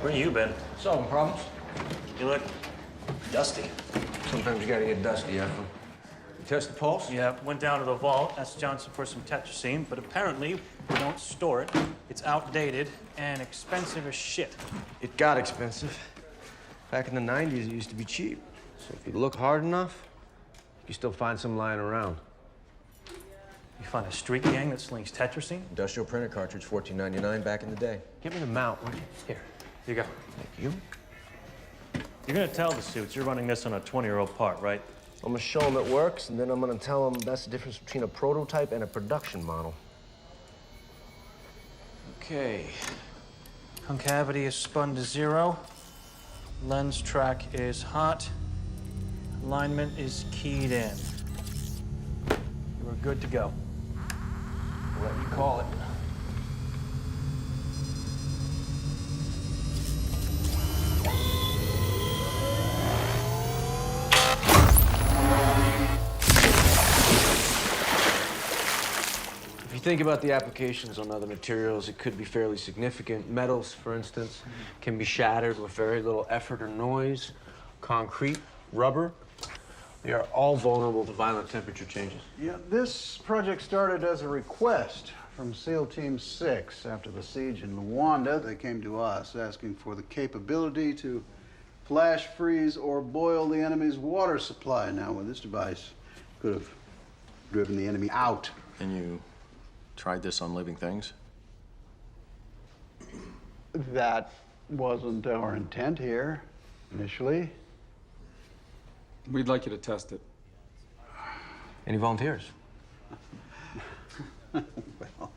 Where you been? Solving problems. You look dusty. Sometimes you gotta get dusty, Efren. You test the pulse? Yeah, went down to the vault, asked Johnson for some tetracycline, but apparently we don't store it. It's outdated and expensive as shit. It got expensive. Back in the 90s, it used to be cheap. So if you look hard enough, you can still find some lying around. You find a street gang that slings tetracycline? Industrial printer cartridge, $14.99 back in the day. Give me the mount, will you? Here you go. Thank you. You're gonna tell the suits you're running this on a 20-year-old part, right? I'm gonna show them it works, and then I'm gonna tell them that's the difference between a prototype and a production model. Okay. Concavity is spun to 0. Lens track is hot. Alignment is keyed in. You are good to go. What you call it. If you think about the applications on other materials, it could be fairly significant. Metals, for instance, can be shattered with very little effort or noise. Concrete, rubber, they are all vulnerable to violent temperature changes. Yeah, this project started as a request from SEAL Team 6. After the siege in Luanda, they came to us asking for the capability to flash freeze or boil the enemy's water supply. Now, with this device, could have driven the enemy out. And you tried this on living things? That wasn't our intent here, initially. We'd like you to test it. Any volunteers? Well,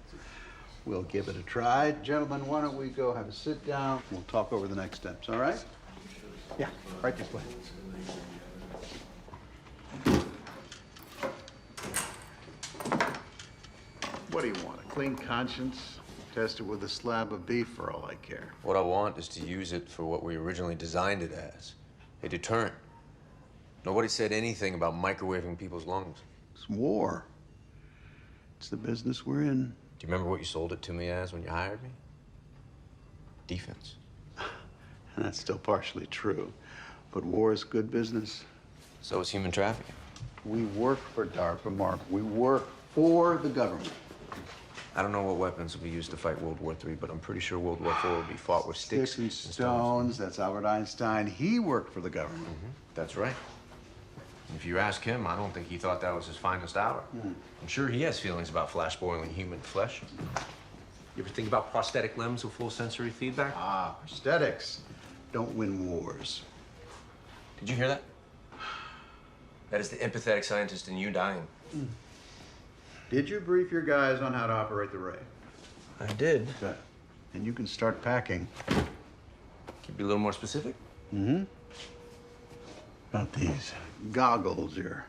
we'll give it a try. Gentlemen, why don't we go have a sit down? We'll talk over the next steps, all right? Yeah, right this way. What do you want, a clean conscience? Test it with a slab of beef for all I care. What I want is to use it for what we originally designed it as, a deterrent. Nobody said anything about microwaving people's lungs. It's war. It's the business we're in. Do you remember what you sold it to me as when you hired me? Defense. And that's still partially true. But war is good business. So is human trafficking. We work for DARPA, Mark. We work for the government. I don't know what weapons will be used to fight World War III, but I'm pretty sure World War IV will be fought with sticks and stones. That's Albert Einstein. He worked for the government. That's right. And if you ask him, I don't think he thought that was his finest hour. I'm sure he has feelings about flash boiling human flesh. You ever think about prosthetic limbs with full sensory feedback? Ah, prosthetics don't win wars. Did you hear that? That is the empathetic scientist in you dying. Did you brief your guys on how to operate the ray? I did. Good. And you can start packing. Can you be a little more specific? About these goggles here.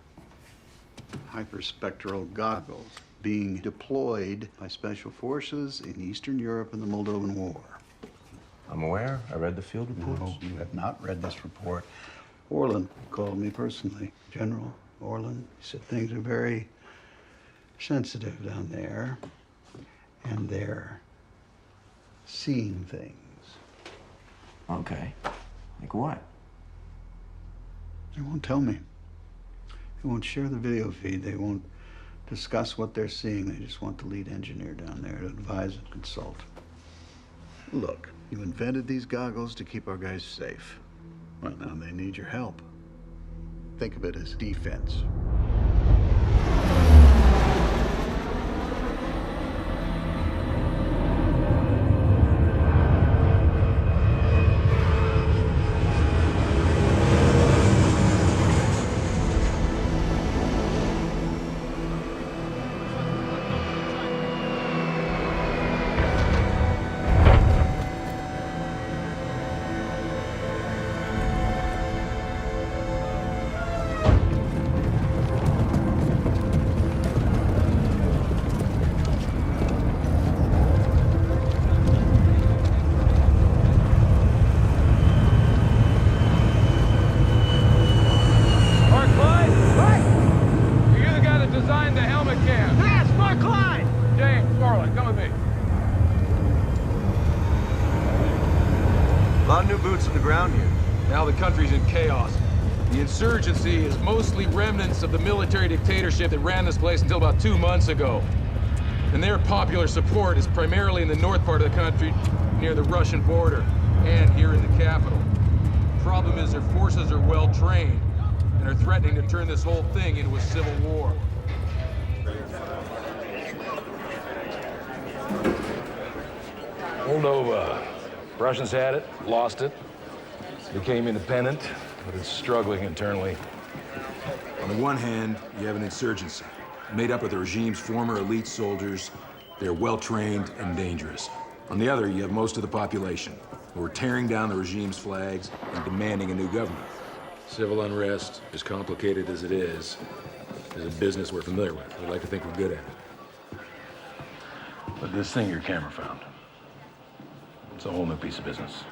Hyperspectral goggles being deployed by special forces in Eastern Europe in the Moldovan War. I'm aware. I read the field reports. No, you have not read this report. Orland called me personally. General Orland. He said things are very sensitive down there. And they're seeing things. Okay. Like what? They won't tell me. They won't share the video feed. They won't discuss what they're seeing. They just want the lead engineer down there to advise and consult. Look, you invented these goggles to keep our guys safe. Well, now they need your help. Think of it as defense. to the ground here? Now the country's in chaos. The insurgency is mostly remnants of the military dictatorship that ran this place until about 2 months ago. And their popular support is primarily in the north part of the country, near the Russian border, and here in the capital. Problem is their forces are well trained and are threatening to turn this whole thing into a civil war. Moldova. Russians had it, lost it, became independent, but it's struggling internally. On the one hand, you have an insurgency, made up of the regime's former elite soldiers. They're well-trained and dangerous. On the other, you have most of the population, who are tearing down the regime's flags and demanding a new government. Civil unrest, as complicated as it is a business we're familiar with. We like to think we're good at it. But this thing your camera found, it's a whole new piece of business.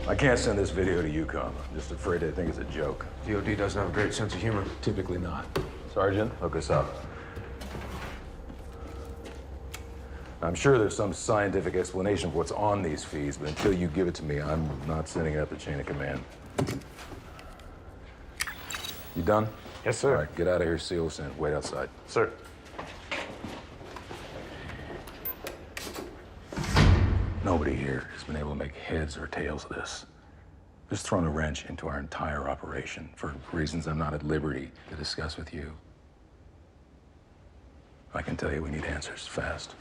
I can't send this video to UCOM. I'm just afraid they think it's a joke. DOD doesn't have a great sense of humor. Typically not. Sergeant, hook us up. I'm sure there's some scientific explanation for what's on these feeds, but until you give it to me, I'm not sending it up the chain of command. You done? Yes, sir. All right, get out of here, seal us in. Wait outside. Sir. Nobody here has been able to make heads or tails of this. Just thrown a wrench into our entire operation for reasons I'm not at liberty to discuss with you. I can tell you we need answers fast.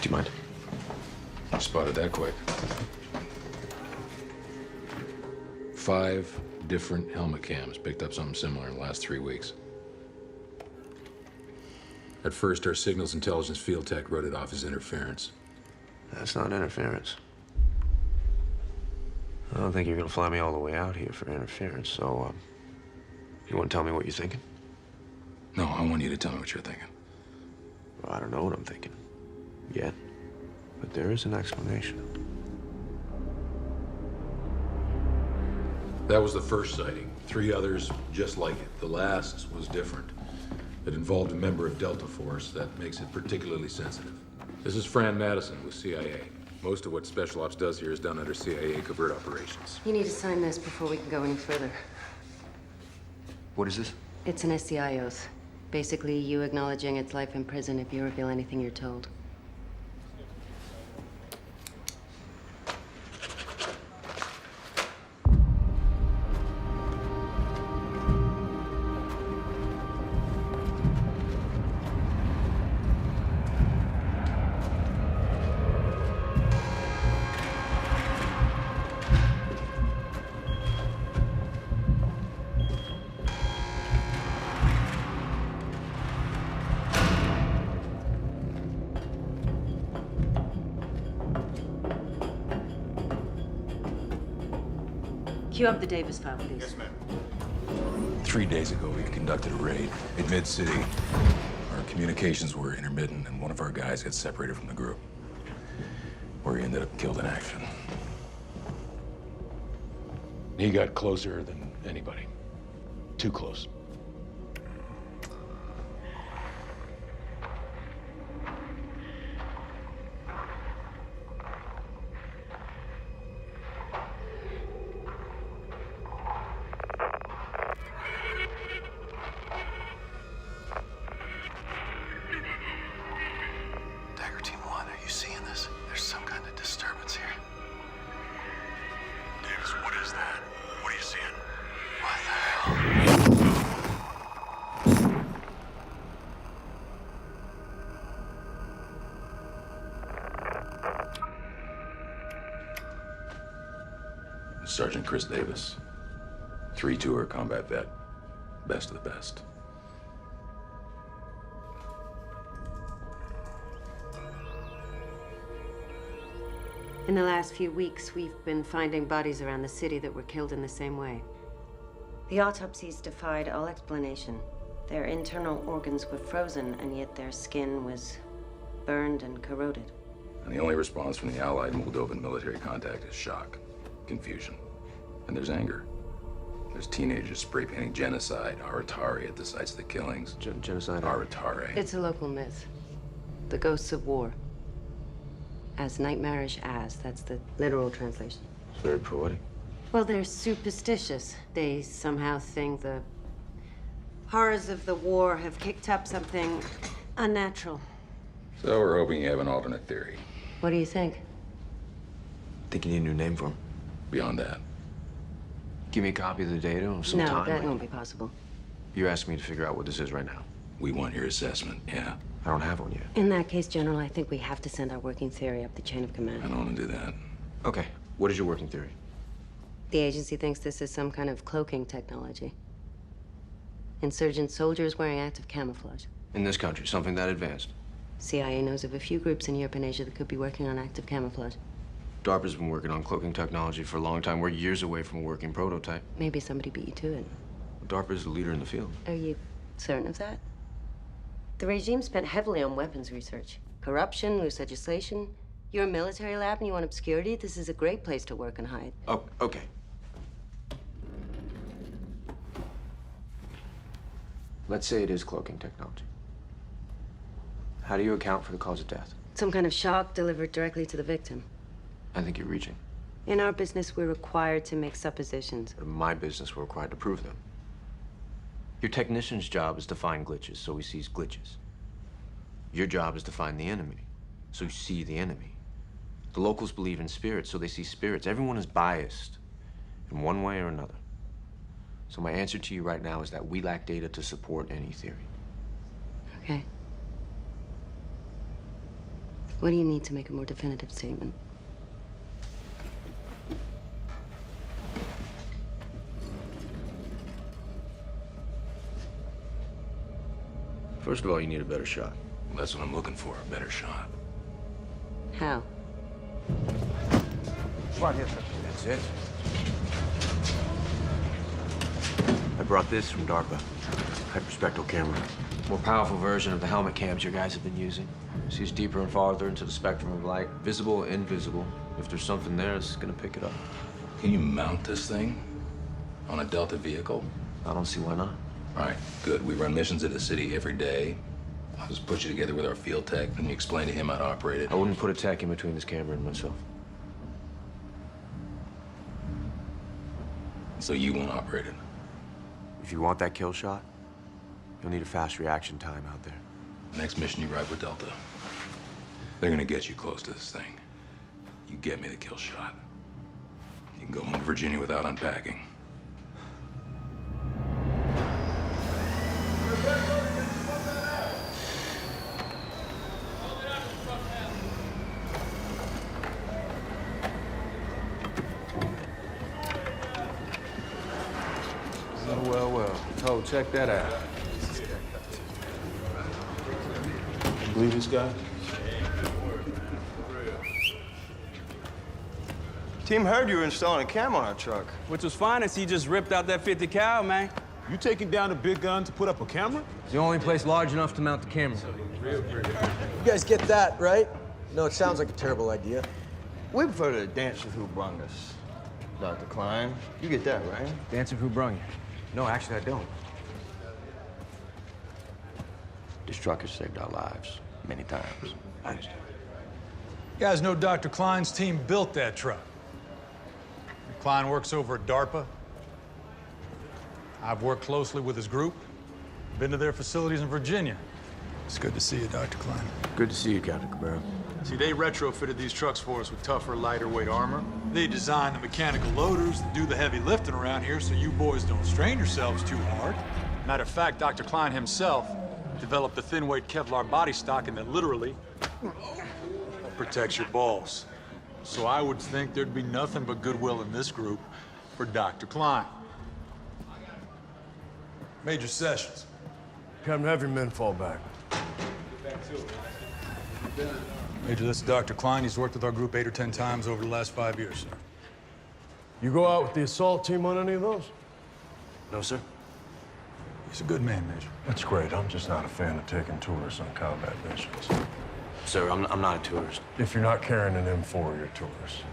Do you mind? Spotted that quick. 5 different helmet cams picked up something similar in the last 3 weeks. At first, our signals intelligence field tech wrote it off as interference. That's not interference. I don't think you're gonna fly me all the way out here for interference, so, you wanna tell me what you're thinking? No, I want you to tell me what you're thinking. Well, I don't know what I'm thinking. Yet. But there is an explanation. That was the first sighting. 3 others just like it. The last was different. It involved a member of Delta Force. That makes it particularly sensitive. This is Fran Madison with CIA. Most of what Special Ops does here is done under CIA covert operations. You need to sign this before we can go any further. What is this? It's an SCI oath. Basically, you acknowledging its life in prison if you reveal anything you're told. Cue up the Davis file, please. Yes, ma'am. 3 days ago, we conducted a raid in mid-city. Our communications were intermittent, and one of our guys got separated from the group, where he ended up killed in action. He got closer than anybody. Too close. Sergeant Chris Davis. 3-tour combat vet. Best of the best. In the last few weeks, we've been finding bodies around the city that were killed in the same way. The autopsies defied all explanation. Their internal organs were frozen, and yet their skin was burned and corroded. And the only response from the Allied Moldovan military contact is shock, confusion, and there's anger. There's teenagers spray painting genocide, Aratari at the sites of the killings. Genocide? Aratari. It's a local myth. The ghosts of war. As nightmarish as, that's the literal translation. It's very poetic. Well, they're superstitious. They somehow think the horrors of the war have kicked up something unnatural. So we're hoping you have an alternate theory. What do you think? Think you need a new name for him? Beyond that. Give me a copy of the data or some No, time. that won't be possible. You're asking me to figure out what this is right now. We want your assessment, yeah. I don't have one yet. In that case, General, I think we have to send our working theory up the chain of I command. don't want to do that. Okay, what is your working theory? The agency thinks this is some kind of cloaking technology. Insurgent soldiers wearing active camouflage. In this country, something that advanced. CIA knows of a few groups in Europe and Asia that could be working on active camouflage. DARPA's been working on cloaking technology for a long time. We're years away from a working prototype. Maybe somebody beat you to it. DARPA is the leader in the field. Are you certain of that? The regime spent heavily on weapons research. Corruption, loose legislation. You're a military lab and you want obscurity? This is a great place to work and hide. Oh, okay. Let's say it is cloaking technology. How do you account for the cause of death? Some kind of shock delivered directly to the victim. I think you're reaching. In our business, we're required to make suppositions. In my business, we're required to prove them. Your technician's job is to find glitches, so he sees glitches. Your job is to find the enemy, so you see the enemy. The locals believe in spirits, so they see spirits. Everyone is biased in one way or another. So my answer to you right now is that we lack data to support any theory. Okay. What do you need to make a more definitive statement? First of all, you need a better shot. That's what I'm looking for, a better shot. How? That's it. I brought this from DARPA. Hyperspectral camera. More powerful version of the helmet cams your guys have been using. Sees deeper and farther into the spectrum of light. Visible, invisible. If there's something there, it's gonna pick it up. Can you mount this thing on a Delta vehicle? I don't see why not. All right, good. We run missions in the city every day. I'll just put you together with our field tech, and you explain to him how to operate it. I wouldn't put a tech in between this camera and myself. So you won't operate it? If you want that kill shot, you'll need a fast reaction time out there. Next mission you ride with Delta. They're gonna get you close to this thing. You get me the kill shot. You can go home to Virginia without unpacking. Well. Oh, check that out. You believe this guy? Team heard you were installing a cam on our truck. Which was fine as he just ripped out that 50 cal, man. You taking down a big gun to put up a camera? It's the only place large enough to mount the camera. You guys get that, right? No, it sounds like a terrible idea. We prefer to dance with who brung us. Dr. Klein, you get that, right? Dancing who brung you? No, actually, I don't. This truck has saved our lives many times. I understand. You guys know Dr. Klein's team built that truck. Klein works over at DARPA. I've worked closely with his group. Been to their facilities in Virginia. It's good to see you, Dr. Klein. Good to see you, Captain Cabrera. See, they retrofitted these trucks for us with tougher, lighter weight armor. They designed the mechanical loaders that do the heavy lifting around here so you boys don't strain yourselves too hard. Matter of fact, Dr. Klein himself developed the thin-weight Kevlar body stocking that literally protects your balls. So I would think there'd be nothing but goodwill in this group for Dr. Klein. Major Sessions. Captain, have your men fall back. Major, this is Dr. Klein. He's worked with our group 8 or 10 times over the last 5 years, sir. You go out with the assault team on any of those? No, sir. He's a good man, Major. That's great. I'm just not a fan of taking tourists on combat missions. Sir, I'm not a tourist. If you're not carrying an M4, you're a tourist.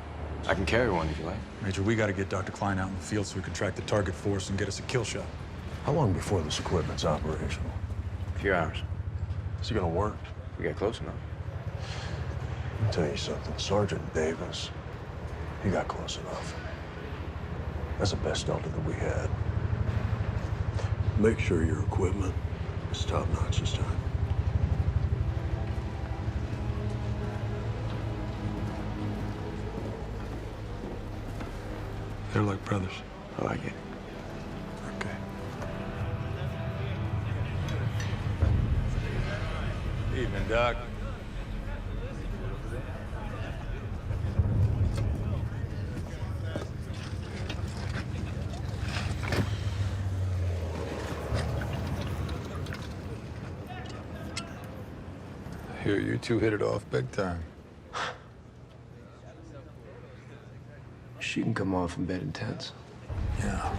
I can carry one if you like. Major, we got to get Dr. Klein out in the field so we can track the target force and get us a kill shot. How long before this equipment's operational? A few hours. Is it gonna work? If we get close enough. I'll tell you something. Sergeant Davis, he got close enough. That's the best Delta that we had. Make sure your equipment is top-notch this time. They're like brothers. I like it. Okay. Evening, Doc. I hear you two hit it off big time. She can come off in bed in tents. Yeah.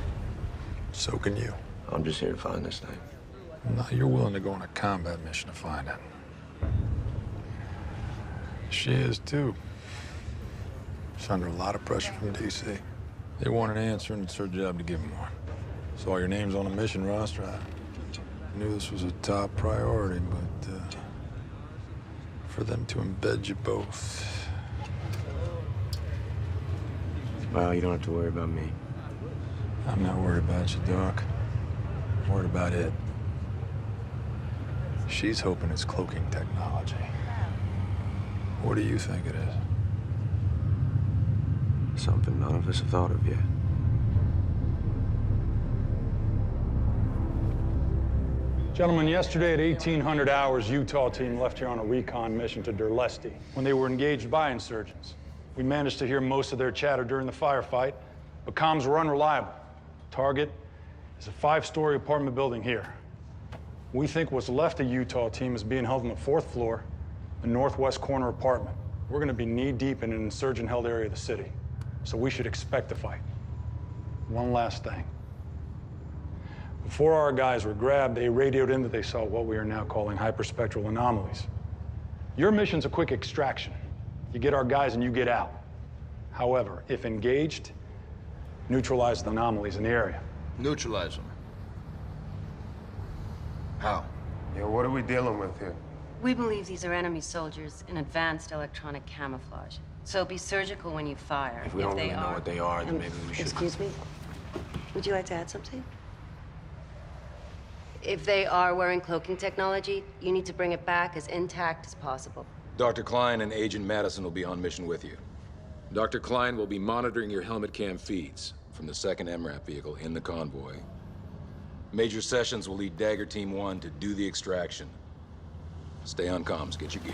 So can you. I'm just here to find this thing. No, you're willing to go on a combat mission to find it. She is, too. She's under a lot of pressure from D.C. They want an answer, and it's her job to give them one. Saw your names on the mission roster. I knew this was a top priority, but for them to embed you both... Well, you don't have to worry about me. I'm not worried about you, Doc. I'm worried about it. She's hoping it's cloaking technology. What do you think it is? Something none of us have thought of yet. Gentlemen, yesterday at 1800 hours, Utah team left here on a recon mission to Durlesti when they were engaged by insurgents. We managed to hear most of their chatter during the firefight, but comms were unreliable. Target is a 5-story apartment building here. We think what's left of Utah team is being held on the 4th floor, the northwest corner apartment. We're gonna be knee-deep in an insurgent-held area of the city, so we should expect a fight. One last thing. Before our guys were grabbed, they radioed in that they saw what we are now calling hyperspectral anomalies. Your mission's a quick extraction. You get our guys and you get out. However, if engaged, neutralize the anomalies in the area. Neutralize them. How? Yeah, what are we dealing with here? We believe these are enemy soldiers in advanced electronic camouflage. So be surgical when you fire. If we don't really know what they are, then maybe we should... Excuse me? Would you like to add something? If they are wearing cloaking technology, you need to bring it back as intact as possible. Dr. Klein and Agent Madison will be on mission with you. Dr. Klein will be monitoring your helmet cam feeds from the 2nd MRAP vehicle in the convoy. Major Sessions will lead Dagger Team 1 to do the extraction. Stay on comms, get your gear.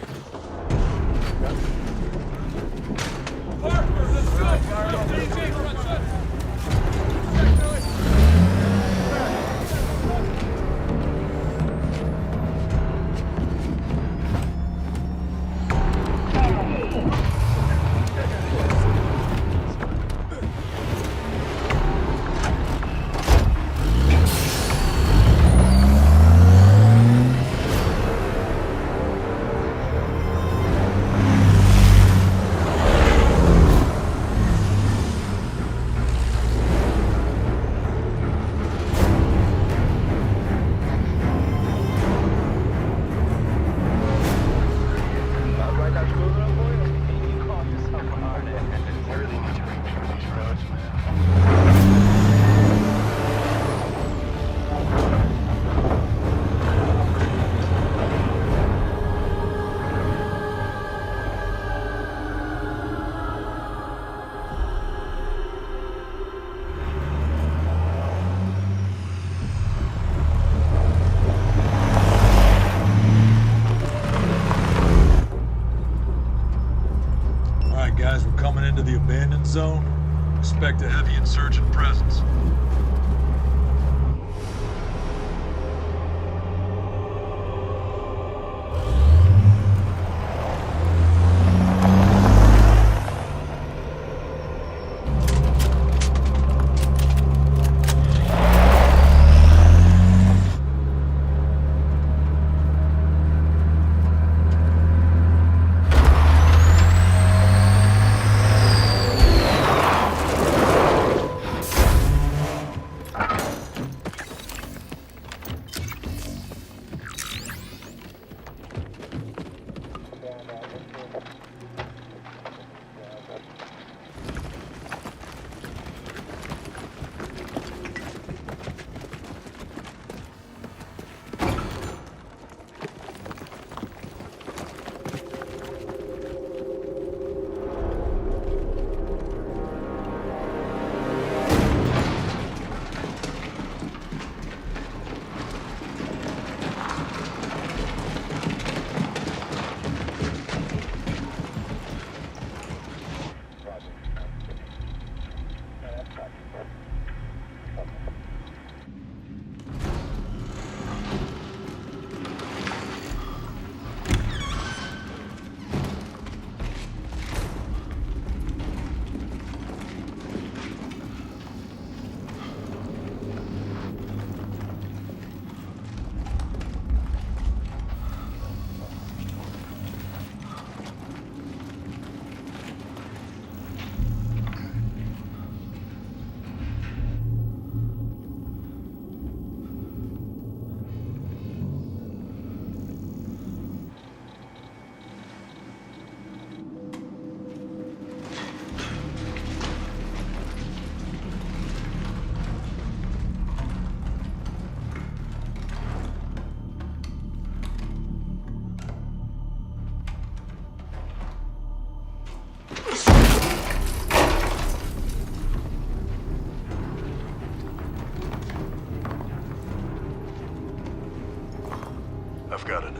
Into the abandoned zone, expect a heavy insurgent presence.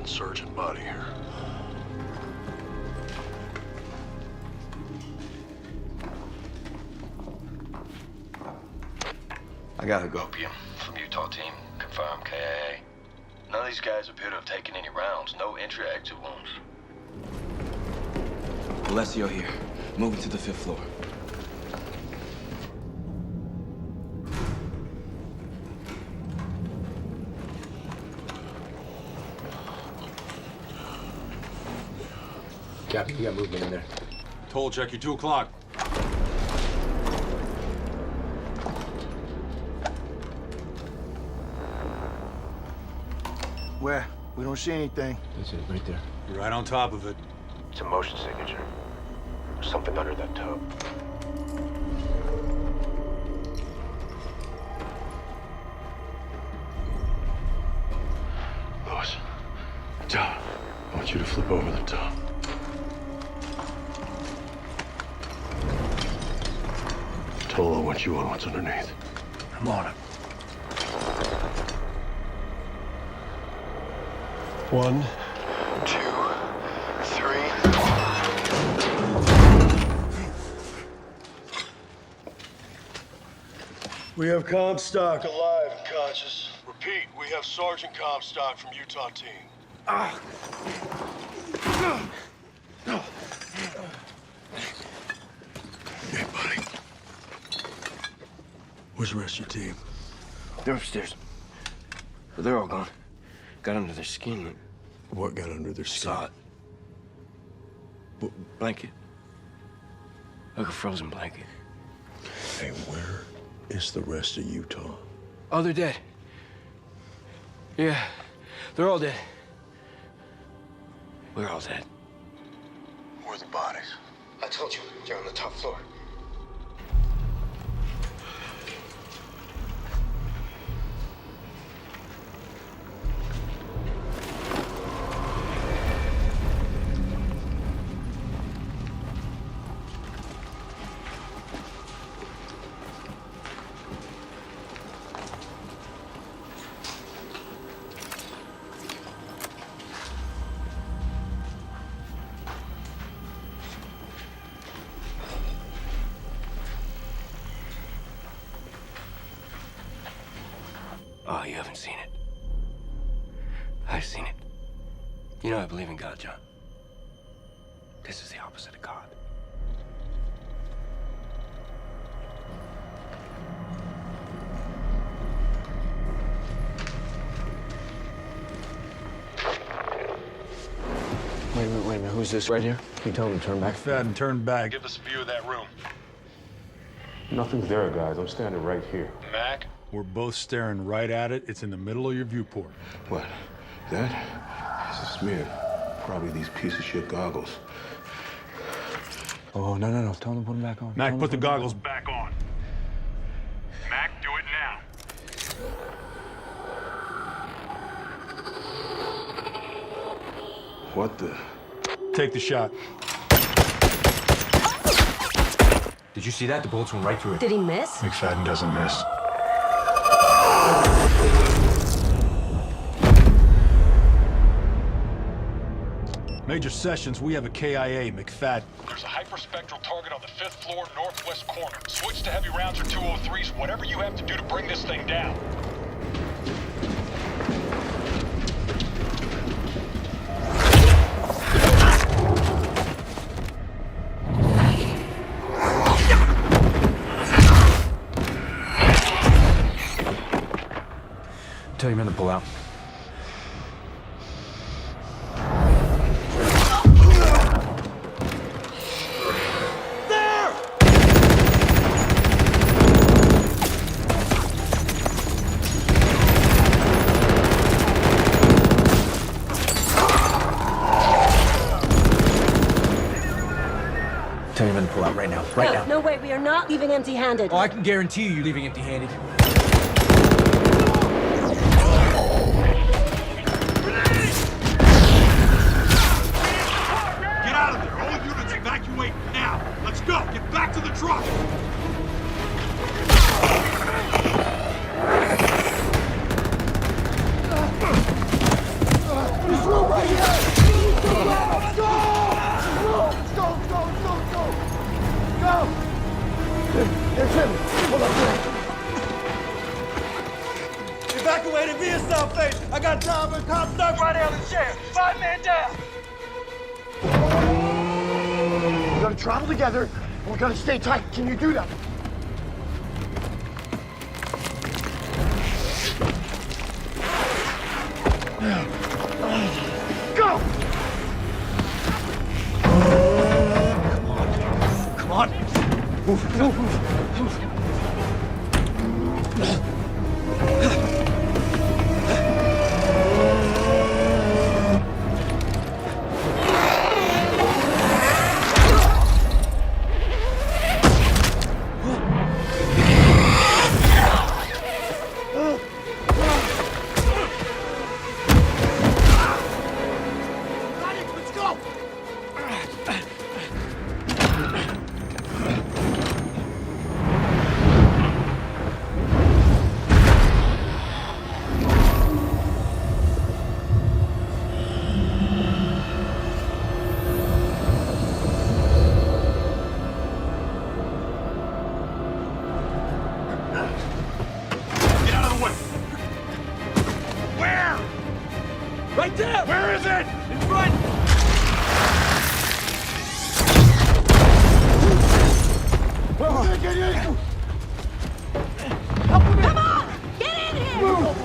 Sergeant body here. I got Hagopium from Utah team. Confirmed KIA. None of these guys appear to have taken any rounds. No entry-exit wounds. Alessio here. Moving to the 5th floor. Captain, you got movement in there. Toll check, you 2 o'clock. Where? We don't see anything. That's it, right there. You're right on top of it. It's a motion signature. Something under that tub. Lewis, John, I want you to flip over the tub. Tola, what you want, what's underneath? I'm on it. 1, 2, 3. We have Comstock alive and conscious. Repeat, we have Sergeant Comstock from Utah team. Hey, buddy. Where's the rest of your team? They're upstairs. But they're all gone. Got under their skin. What got under their skin? Saw it. Blanket. Like a frozen blanket. Hey, where is the rest of Utah? Oh, they're dead. Yeah, they're all dead. We're all dead. Where are the bodies? I told you, they're on the top floor. Oh, you haven't seen it. I've seen it. You know I believe in God, John. This is the opposite of God. Wait a minute. Who's this right here? Can you tell him to turn back? McFadden, turn back. Give us a view of that room. Nothing's there, guys. I'm standing right here. Mac? We're both staring right at it. It's in the middle of your viewport. What? That? It's a smear. Probably these piece of shit goggles. Oh, no. Tell him to put them back on. Mac, put the goggles back on. Mac, do it now. What the? Take the shot. Did you see that? The bullets went right through it. Did he miss? McFadden doesn't miss. Major Sessions, we have a KIA, McFadden. There's a hyperspectral target on the 5th floor northwest corner. Switch to heavy rounds or 203s, whatever you have to do to bring this thing down. Tell your men to pull out. Tell your men to pull out right now. Right now. No way, we are not leaving empty-handed. Oh, I can guarantee you're leaving empty-handed. Get out of there! All units evacuate now! Let's go! Get back to the truck! This room right y'all face. I got time for a cop stuck right on the chair. 5 man down. We gotta travel together, and we gotta stay tight. Can you do that? Go! Come on. Move. Let's go! Get out of the way. Where? Right there. Where is it? In front. Get in! Come on! Get in here! Move!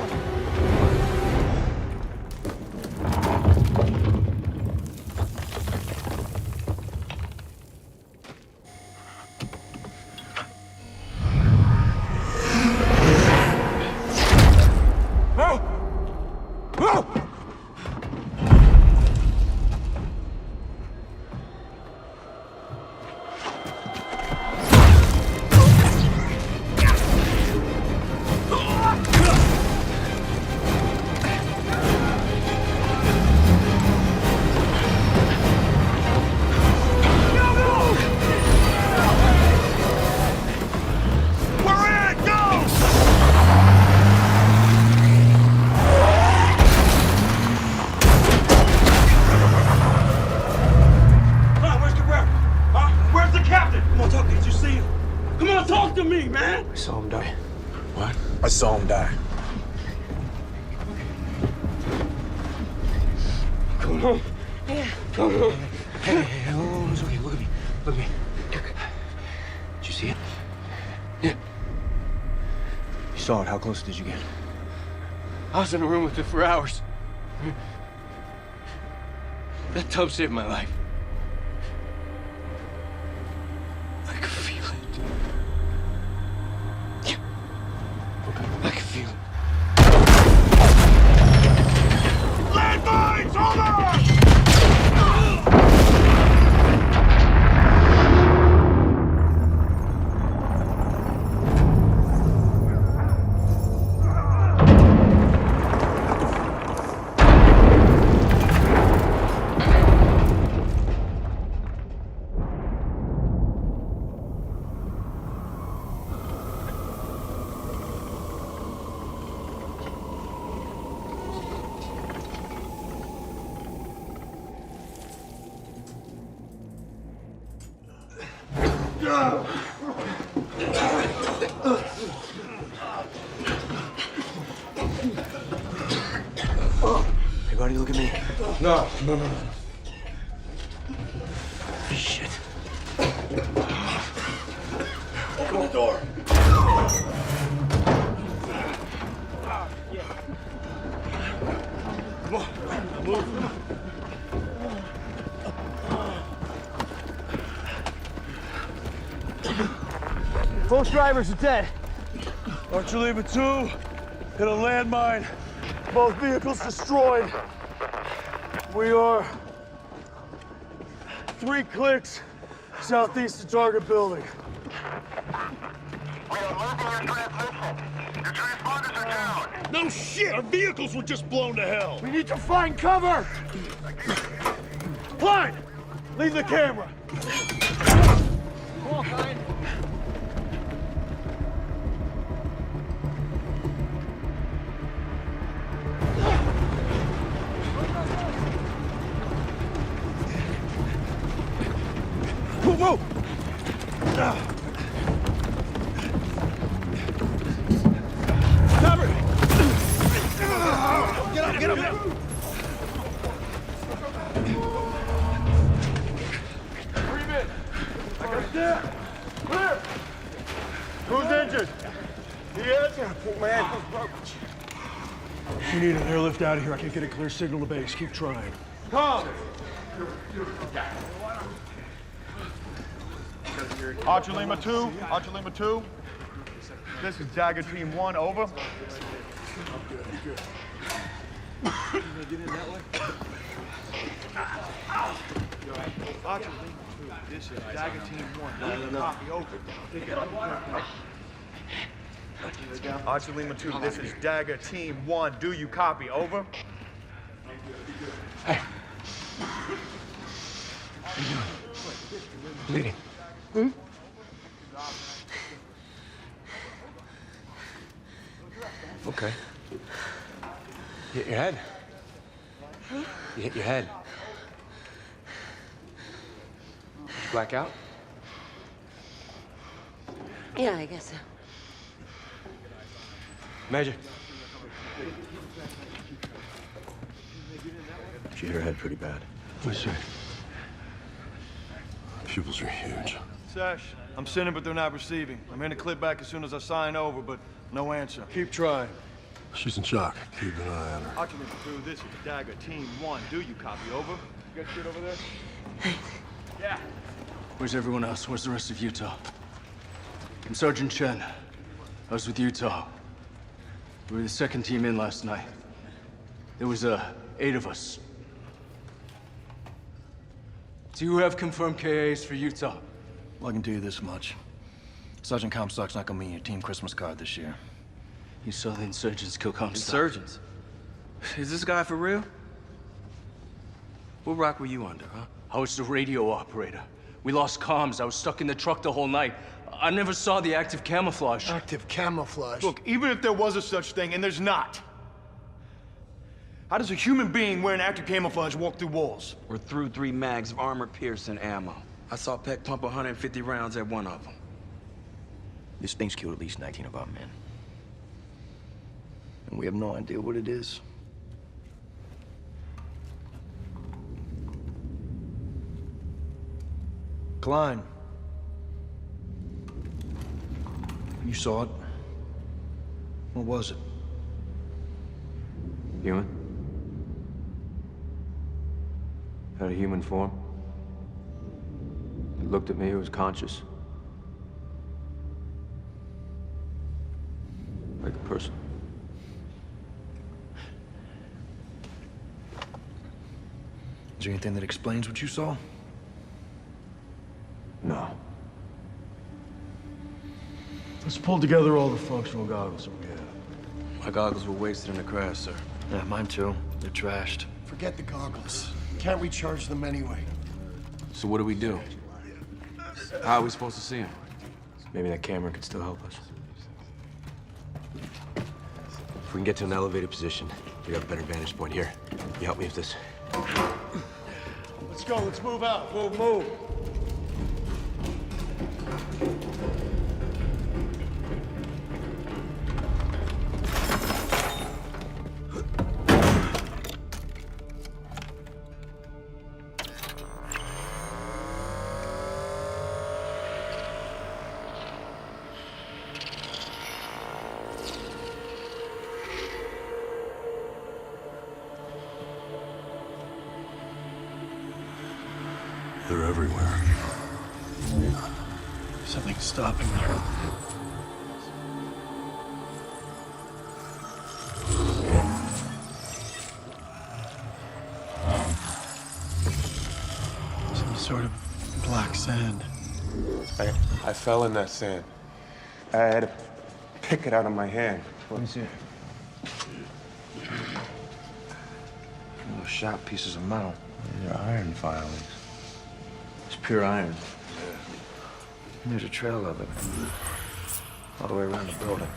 Talk to me, man! I saw him die. What? I saw him die. Come on. Yeah. Come on. Hey, oh, it's okay. Look at me. Look at me. Did you see it? Yeah. You saw it. How close did you get? I was in a room with it for hours. That tub saved my life. I could feel it. I could feel it. Landmines! Hold on! Hey, buddy, look at me. No. Shit. Open the door. Come on. Move. Both drivers are dead. Archer Lima 2 hit a landmine. Both vehicles destroyed. We are 3 clicks southeast of target building. We are losing your transmission. Your transponders are down. No shit! Our vehicles were just blown to hell. We need to find cover. Klein! Leave the camera. Come on, Klein. Move! Cover! There! Clear! Who's injured? He is? Man. We need an airlift out of here. I can't get a clear signal to base. Keep trying. Come! Archer Lima 2. Archer Lima 2. This is Dagger Team 1. Over. Good. Archer Lima 2. This is Dagger Team 1. Copy. Over. Archer Lima 2. This is Dagger Team 1. Do you copy? Over. Hey. Bleeding. Hmm? Okay. You hit your head. You hit your head. Did you black out? Yeah, I guess so. Major. She hit her head pretty bad. I see. Pupils are huge. Sash, I'm sending, but they're not receiving. I'm in to clip back as soon as I sign over, but no answer. Keep trying. She's in shock. Keep an eye on her. Archer Lima 2, this is Dagger Team 1. Do you copy? Over. You got shit over there? Yeah. Where's everyone else? Where's the rest of Utah? I'm Sergeant Chen. I was with Utah. We were the second team in last night. There was 8 of us. Do you have confirmed KAs for Utah? Well, I can tell you this much. Sergeant Comstock's not gonna be in your team Christmas card this year. You saw the insurgents kill Comstock. Insurgents? Is this guy for real? What rock were you under, huh? I was the radio operator. We lost comms. I was stuck in the truck the whole night. I never saw the active camouflage. Active camouflage? Look, even if there was a such thing, and there's not, how does a human being wearing active camouflage walk through walls? We're through 3 mags of armor-piercing ammo. I saw Peck pump 150 rounds at one of them. This thing's killed at least 19 of our men. And we have no idea what it is. Klein. You saw it. What was it? Human. Had a human form. It looked at me, it was conscious. Like a person. Is there anything that explains what you saw? No. Let's pull together all the functional goggles that we have. My goggles were wasted in the crash, sir. Yeah, mine too. They're trashed. Forget the goggles. Can't recharge them anyway. So what do we do? How are we supposed to see him? Maybe that camera could still help us. If we can get to an elevated position, we got a better vantage point here. You help me with this. Let's go, let's move out. Move. They're everywhere. Something's stopping them. Some sort of black sand. I fell in that sand. I had to pick it out of my hand. Let me see it. Little sharp pieces of metal. These are iron filings. It's pure iron. And there's a trail of it. All the way around the building.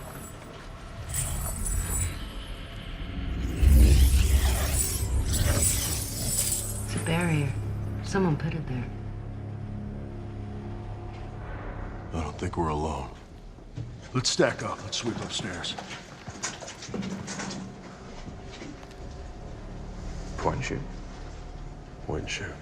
It's a barrier. Someone put it there. I don't think we're alone. Let's stack up. Let's sweep upstairs. Point and shoot. Point and shoot.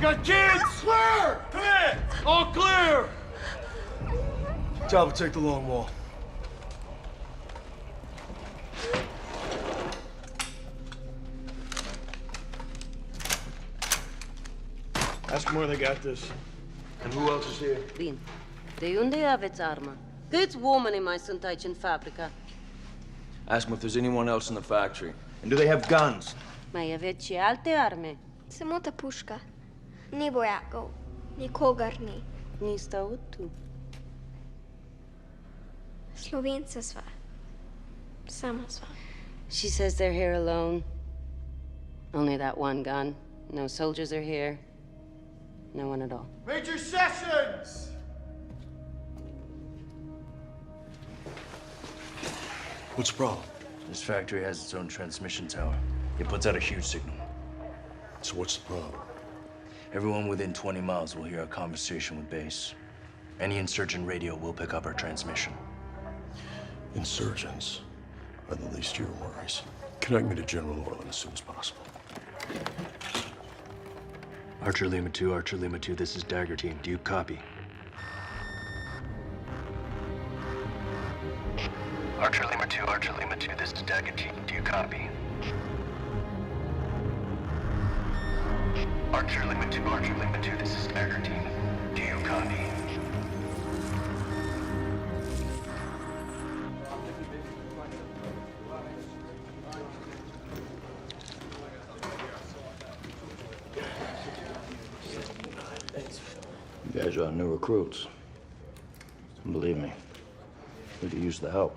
got kids! Clear! Come in! All clear! Talbot, take the long wall. Ask them where they got this. And who else is here? Bine. De unde aveți armă? Câți oameni mai sunt aici în fabrică? Ask them if there's anyone else in the factory. And do they have guns? Mai aveți și alte arme? Самата пушка. Ни вояков, ни когарни. Ни сте от tu. Словенца сва. Сама сва. She says they're here alone. Only that one gun. No soldiers are here. No one at all. Major Sessions! What's the problem? This factory has its own transmission tower. It puts out a huge signal. So what's the problem? Everyone within 20 miles will hear a conversation with base. Any insurgent radio will pick up our transmission. Insurgents are the least of your worries. Connect me to General Orland as soon as possible. Archer Lima 2, this is Dagger Team. Do you copy? Archer Lima 2, this is Dagger Team. Do you copy? Archer Lima 2, this is Dagger Team. Do you copy? You guys are new recruits. And believe me, we could use the help.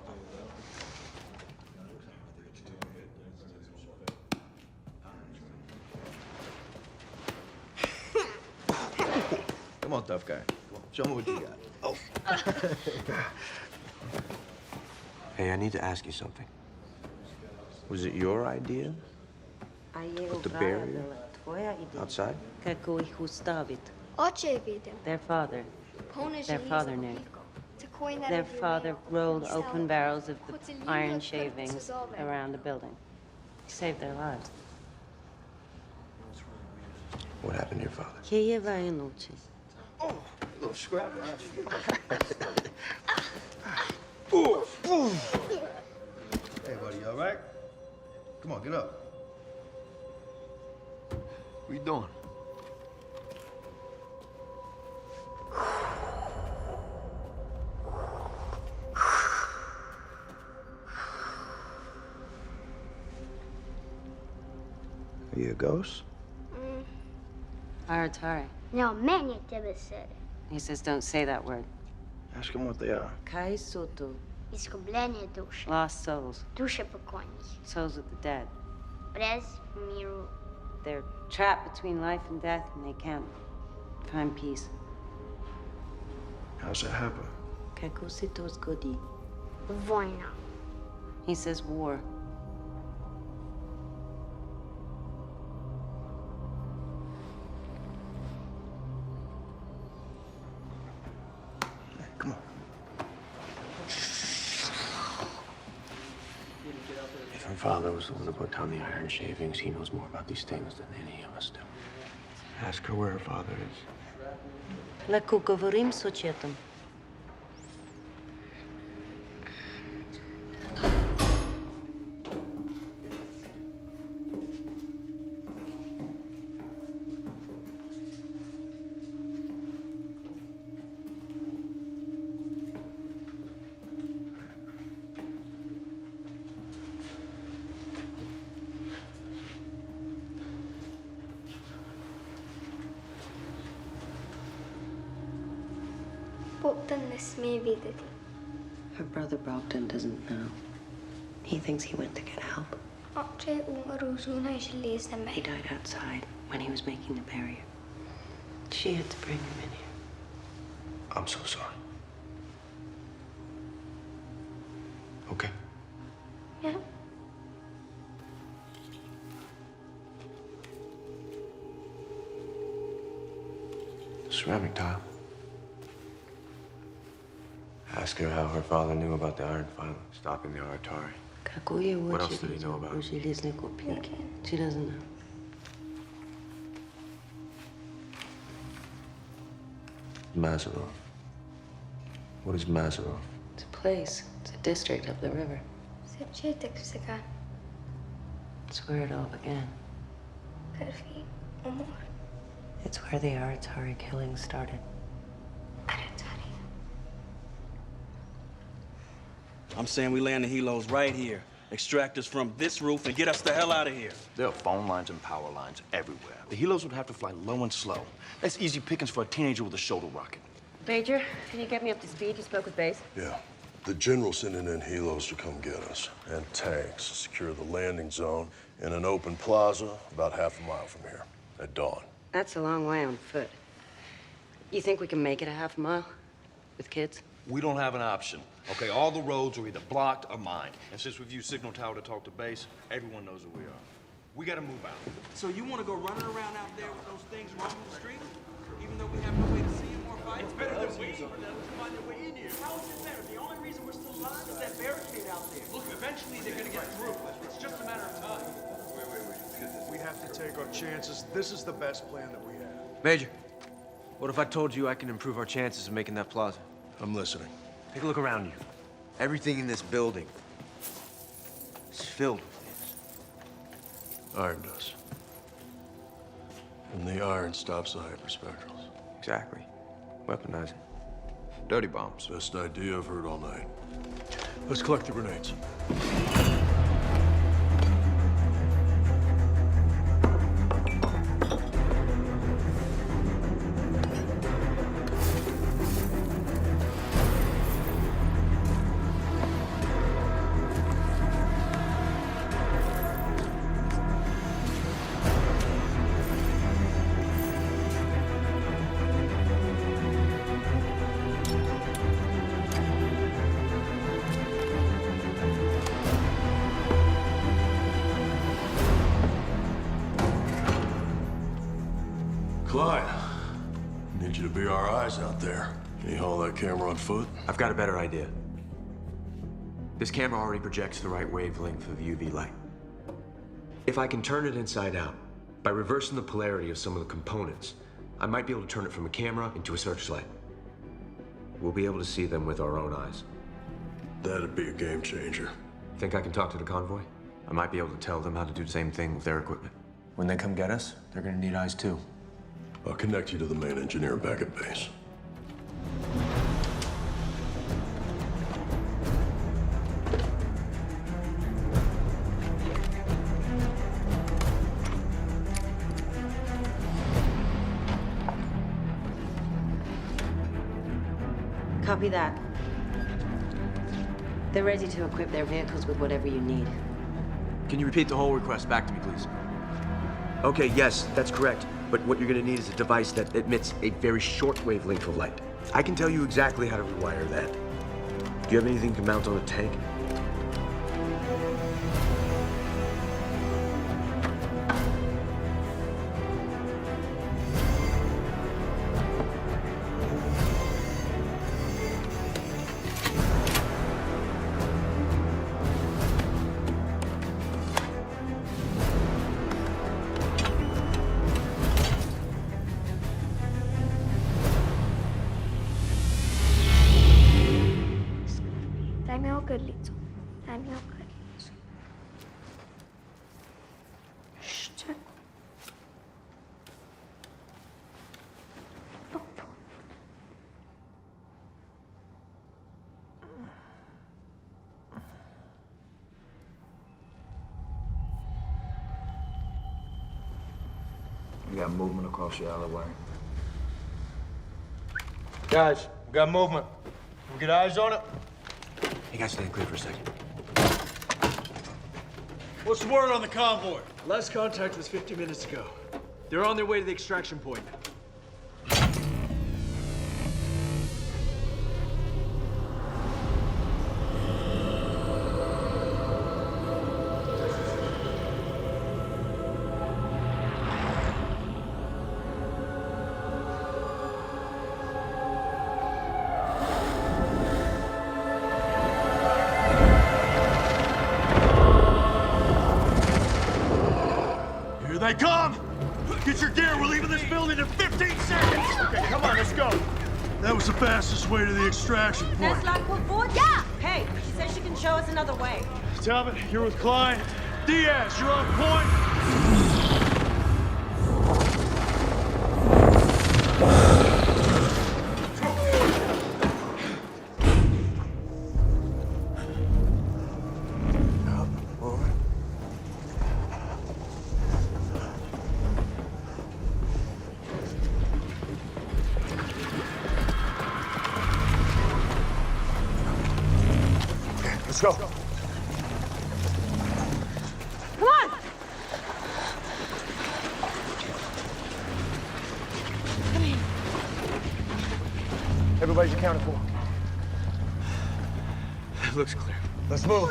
Come on, tough guy. Show me what you got. Oh. Hey, I need to ask you something. Was it your idea? Put the barrier outside? Kako ih ustavit? Oče je vidio. Their father. Pone Their želi father za knew. Liko. Takoj ne Their radi father Liko. rolled Stao. open barrels of the Hoće iron Liko shavings se zove. around the building. He saved their lives. What happened to your father? Kijeva je noći. Oh, little scrap. Hey, buddy, you all right? Come on, get up. What you doing? Are you a ghost? Aratari. No, meni tebe sere. He says don't say that word. Ask them what they are. Kai sotu. Izgubljenje duše. Lost souls. Duše pokojnih. Souls of the dead. Brez miru. They're trapped between life and death and they can't find peace. How's that happen? Kako se to zgodi? Vojna. He says war. Come on. If her father was the one who put down the iron shavings, he knows more about these things than any of us do. Ask her where her father is. Леко говорим с отчетом. Bogdan ne smije vidjeti. Her brother Bogdan doesn't know. He thinks he went to get help. Oče je umro zunaj železne He meje. died outside when he was making the barrier. She had to bring him in here. I'm so sorry. Okay. Ja. The ceramic tile. Ask her how her father knew about the iron filing, stopping the Aratari. Kako je What uoči else did he know about u it? železne kopirke? She doesn't know. Mazarov. What is Mazarov? It's a place. It's a district up the river. سبجيتك بسكان. It's where it all began. كان في أمور. It's where the Aratari killing started. I'm saying we land the helos right here. Extract us from this roof and get us the hell out of here. There are phone lines and power lines everywhere. The helos would have to fly low and slow. That's easy pickings for a teenager with a shoulder rocket. Major, can you get me up to speed? You spoke with base. Yeah. The general's sending in helos to come get us, and tanks to secure the landing zone in an open plaza about half a mile from here at dawn. That's a long way on foot. You think we can make it a half a mile with kids? We don't have an option. Okay, all the roads are either blocked or mined. And since we've used Signal Tower to talk to base, everyone knows who we are. We gotta move out. So you want to go running around out there with those things roaming the street? Even though we have no way to see them or fight? It's better than waiting for them to find their way in here. How is it better? The only reason we're still alive is that barricade out there. Look, eventually they're gonna get through. It's just a matter of time. We have to take our chances. This is the best plan that we have. Major, what if I told you I can improve our chances of making that plaza? I'm listening. Take a look around you. Everything in this building is filled with things. Iron does. And the iron stops the hyperspectrals. Exactly. Weaponizing. Dirty bombs. Best idea I've heard all night. Let's collect the grenades. Clyde, I need you to be our eyes out there. Can you haul that camera on foot? I've got a better idea. This camera already projects the right wavelength of UV light. If I can turn it inside out, by reversing the polarity of some of the components, I might be able to turn it from a camera into a searchlight. We'll be able to see them with our own eyes. That'd be a game changer. Think I can talk to the convoy? I might be able to tell them how to do the same thing with their equipment. When they come get us, they're gonna need eyes too. I'll connect you to the main engineer back at base. Copy that. They're ready to equip their vehicles with whatever you need. Can you repeat the whole request back to me, please? Okay, yes, that's correct. But what you're gonna need is a device that emits a very short wavelength of light. I can tell you exactly how to rewire that. Do you have anything to mount on a tank? We got movement across the alleyway. Guys, we got movement. Can we get eyes on it? Hey guys, stand clear for a second. What's the word on the convoy? Last contact was 50 minutes ago. They're on their way to the extraction point. Here they come! Get your gear, we're leaving this building in 15 seconds! Okay, come on, let's go. That was the fastest way to the extraction point. That's like what Ford? Yeah! Hey, she says she can show us another way. Talbot, you're with Klein. Diaz, you're on point. Let's go. Come on! Come here. Everybody's accounted for. Looks clear. Let's move.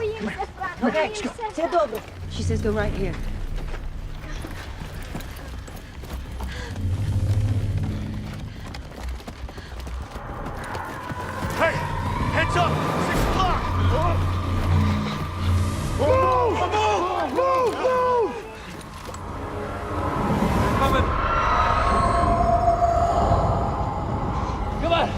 Okay, say todo. She says go right here. Hey, heads up! 6 o'clock! Move! Move! Move! Move! Coming. Come on!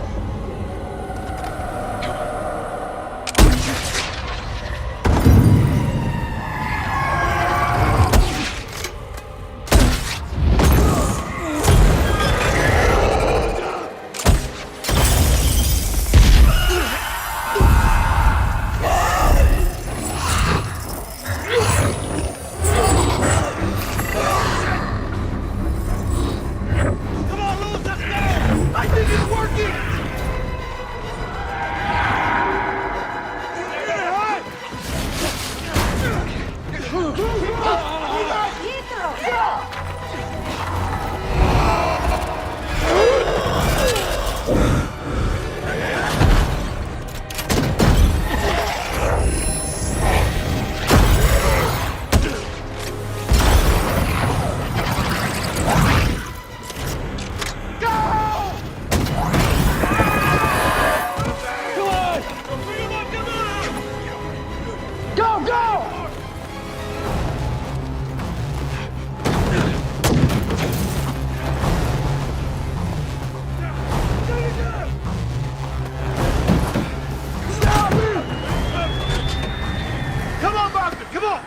Come on, Bogdan, come on!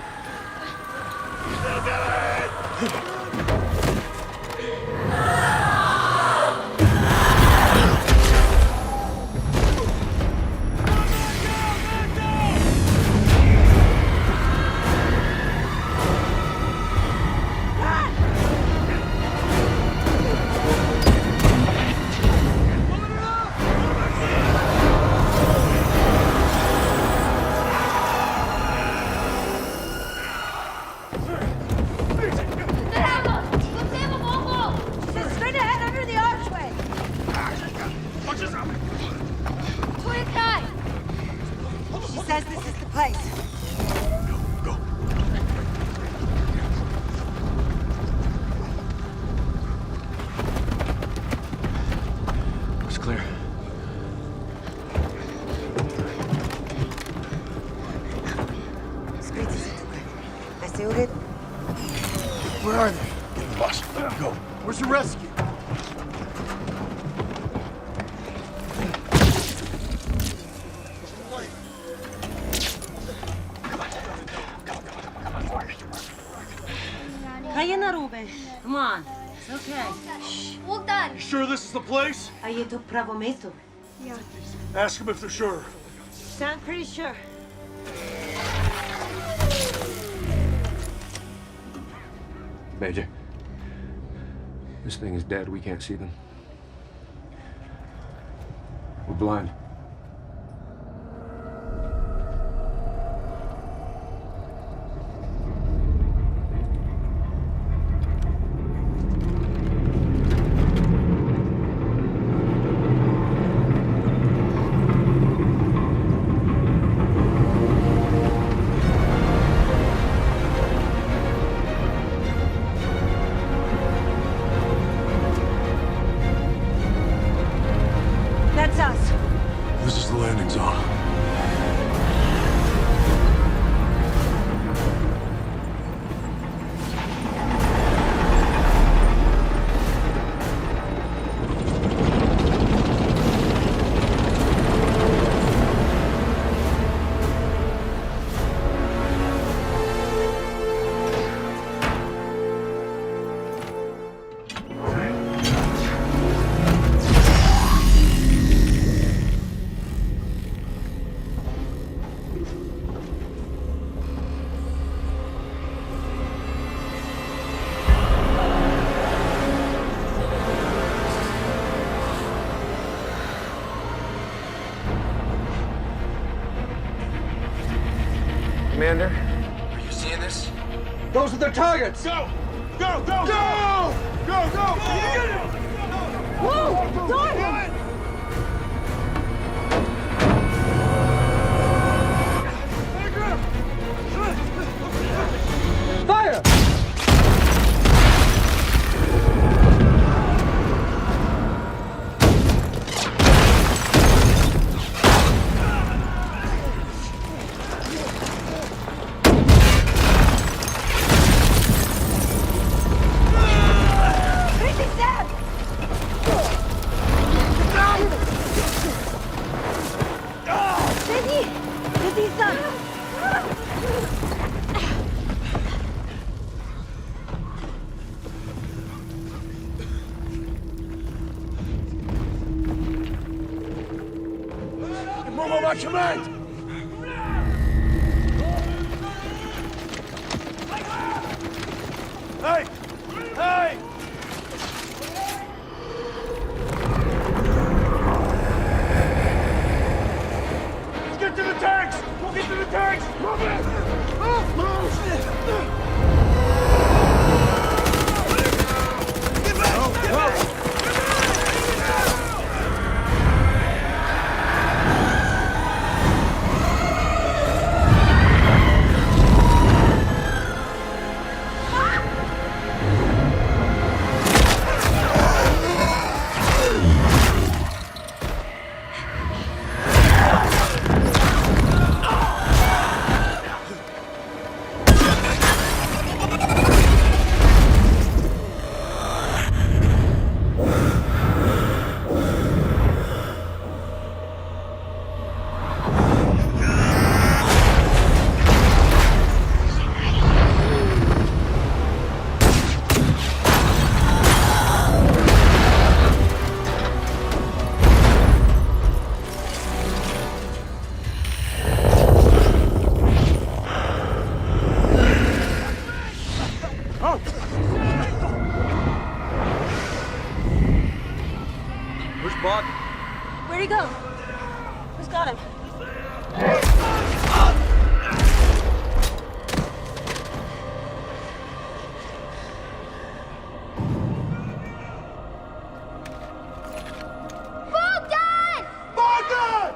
Straight ahead under the archway. She says this is the place. Looks clear. Where are they? Get the bus. Go. Where's the rescue? Kaya na, Ruben. Come on. It's okay. Shh. You sure this is the place? Are you to pravometo? Yeah. Ask them if they're sure. Sound pretty sure. Major, this thing is dead. We can't see them. We're blind. That's us. Commander, are you seeing this? Those are the targets! Go! Go! Go! Go! Go! Go! Whoa! Darn! Fire! Move on my command! Hey! Hey! Let's get to the tanks! We'll get to the tanks! Move it! Move! Get back! Get back! Where's Bog? Where'd he go? Who's got him? Bogdan! Bogdan!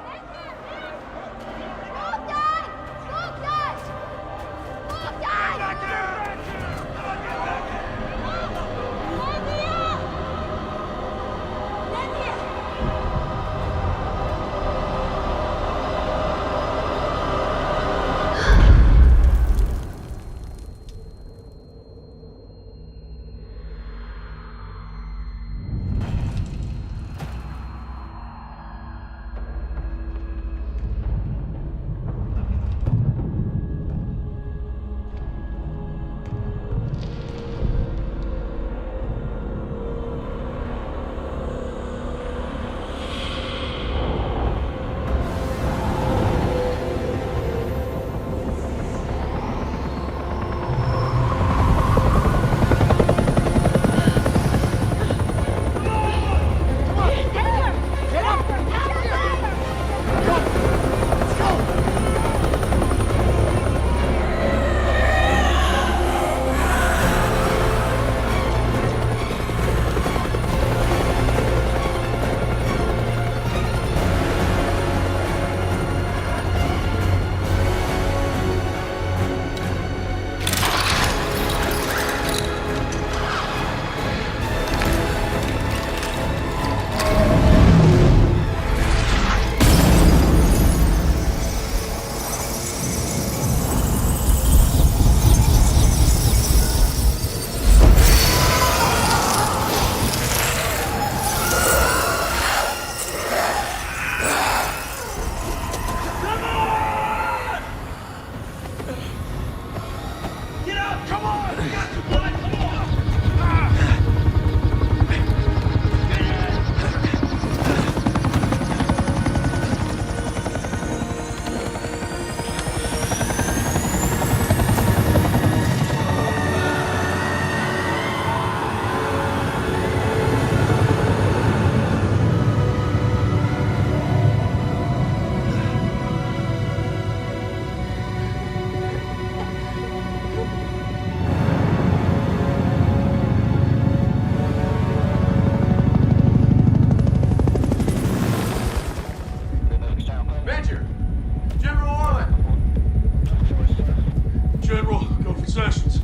General. Go for sessions.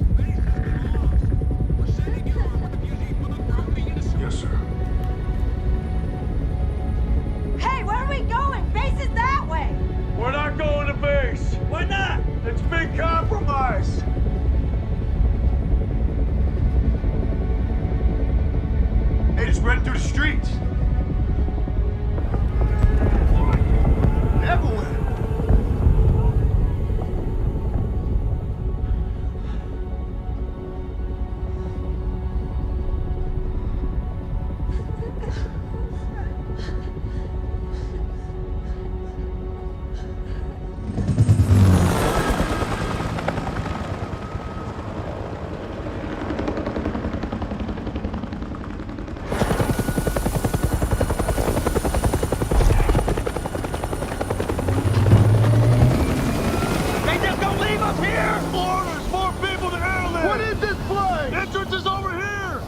Yes, sir. Hey, where are we going? Base is that way. We're not going to base. Why not? It's been compromised. Hey, just spread it through the streets. Everywhere. They just don't leave us here! Orders! More people to airlift! What is this place? Entrance is over here!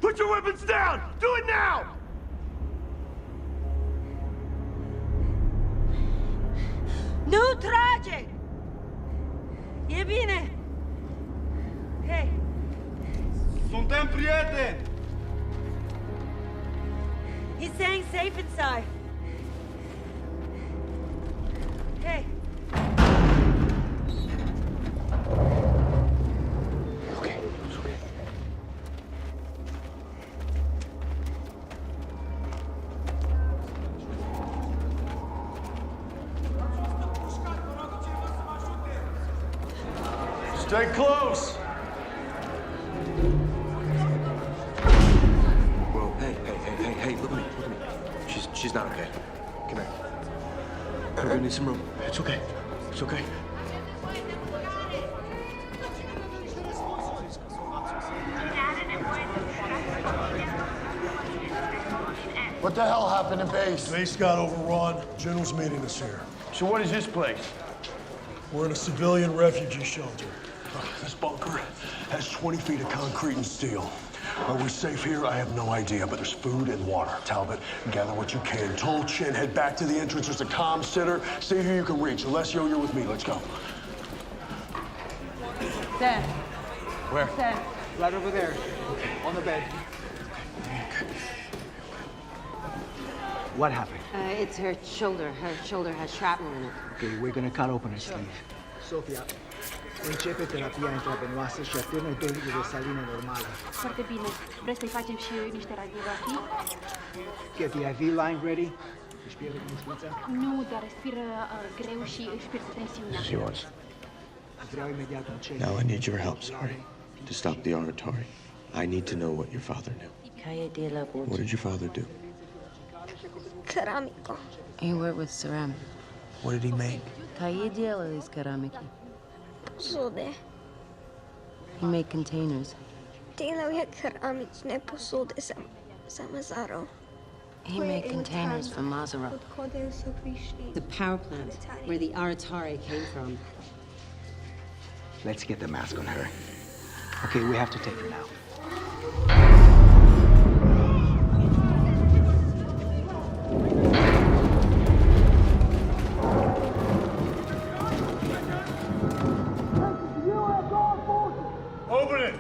Put your weapons down! Do it now! Nu trage! E bine! Hey, Suntem prieteni! he's staying safe inside. Hey. Okay, it's okay. Stay close! Whoa, hey, look at me. She's not okay. Come here. We're gonna need some room. It's okay. It's okay. What the hell happened in base? Base got overrun. General's meeting us here. So what is this place? We're in a civilian refugee shelter. This bunker has 20 feet of concrete and steel. Are we safe here? I have no idea, but there's food and water. Talbot, gather what you can. Toll Chin, head back to the entrance. There's a comm center. See who you can reach. Alessio, you're with me. Let's go. Sam. Where? Sam. Right over there. On the bed. What happened? It's her shoulder. Her shoulder has shrapnel in it. Okay, we're gonna cut open her sleeve. Sofia, începe terapia intravenoasă și atârnă 2 litri de salină normală. Foarte bine. Vreți să-i facem și niște radiografii? Get the IV line ready. Își pierde mușchița? Nu, dar respiră greu și își pierde tensiunea. She was. Vreau imediat un check. Now I need your help, sorry, to stop the oratory. I need to know what your father knew. What did your father do? Керамика. He worked with ceramic. What did he make? Какие делали из керамики? Посуди. He made containers. Делал я керамичные посуди за Мазаро. He made containers for Mazzaro. The power plant, where the Aratari came from. Let's get the mask on her. Okay, we have to take her now. Open it!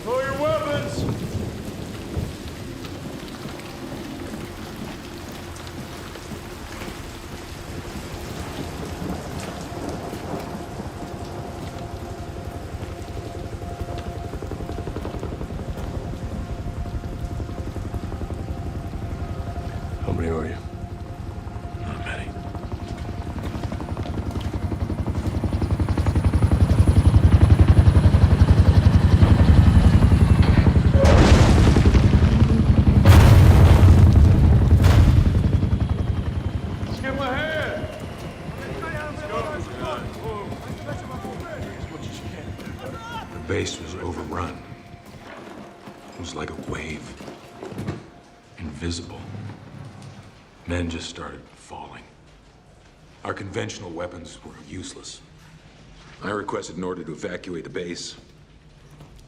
Throw your weapons! How many are you? Not many. Skip ahead! Let's go. Let's go. As much as you can. base was overrun. It was like a wave. Invisible. Men just started falling. Our conventional weapons were useless. I requested an order to evacuate the base,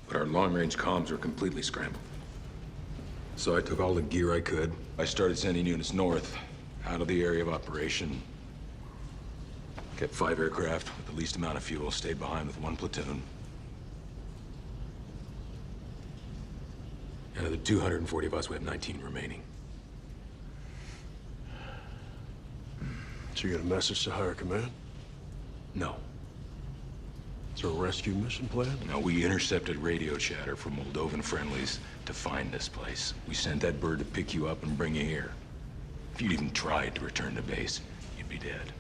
but our long-range comms were completely scrambled. So I took all the gear I could. I started sending units north, out of the area of operation. Kept 5 aircraft with the least amount of fuel, stayed behind with 1 platoon. Out of the 240 of us, we have 19 remaining. So you got a message to higher command? No. Is there a rescue mission planned? No, we intercepted radio chatter from Moldovan friendlies to find this place. We sent that bird to pick you up and bring you here. If you'd even tried to return to base, you'd be dead.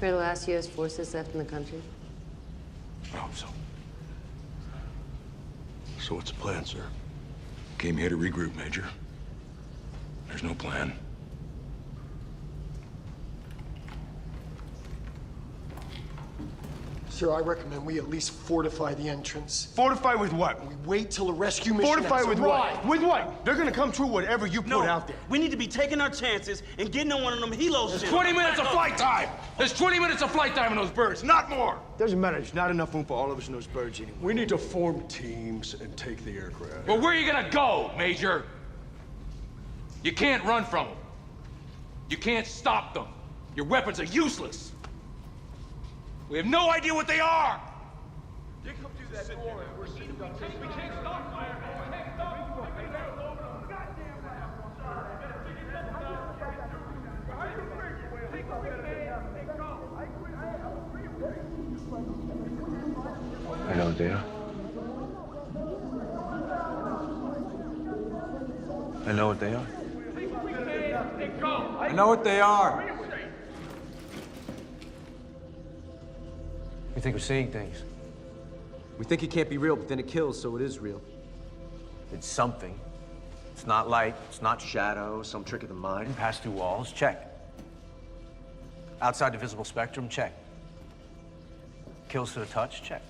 We're the last U.S. forces left in the country. I hope so. So what's the plan, sir? Came here to regroup, Major. There's no plan. Sir, I recommend we at least fortify the entrance. Fortify with what? We wait till a rescue mission Fortify has with arrived. what? With what? They're gonna come through whatever you put out there. We need to be taking our chances and getting on one of them helos. There's 20 minutes of flight time! There's 20 minutes of flight time in those birds, not more! Doesn't matter. There's not enough room for all of us in those birds anyway. We need to form teams and take the aircraft. Well, where are you gonna go, Major? You can't run from them. You can't stop them. Your weapons are useless. We have no idea what they are! They come through that door and we're sitting up there. We can't stop fire. We can't stop. I know what they are. I know what they are. I know what they are. We think we're seeing things. We think it can't be real, but then it kills, so it is real. It's something. It's not light, it's not shadow, some trick of the mind. Pass through walls, check. Outside the visible spectrum, check. Kills to the touch, check.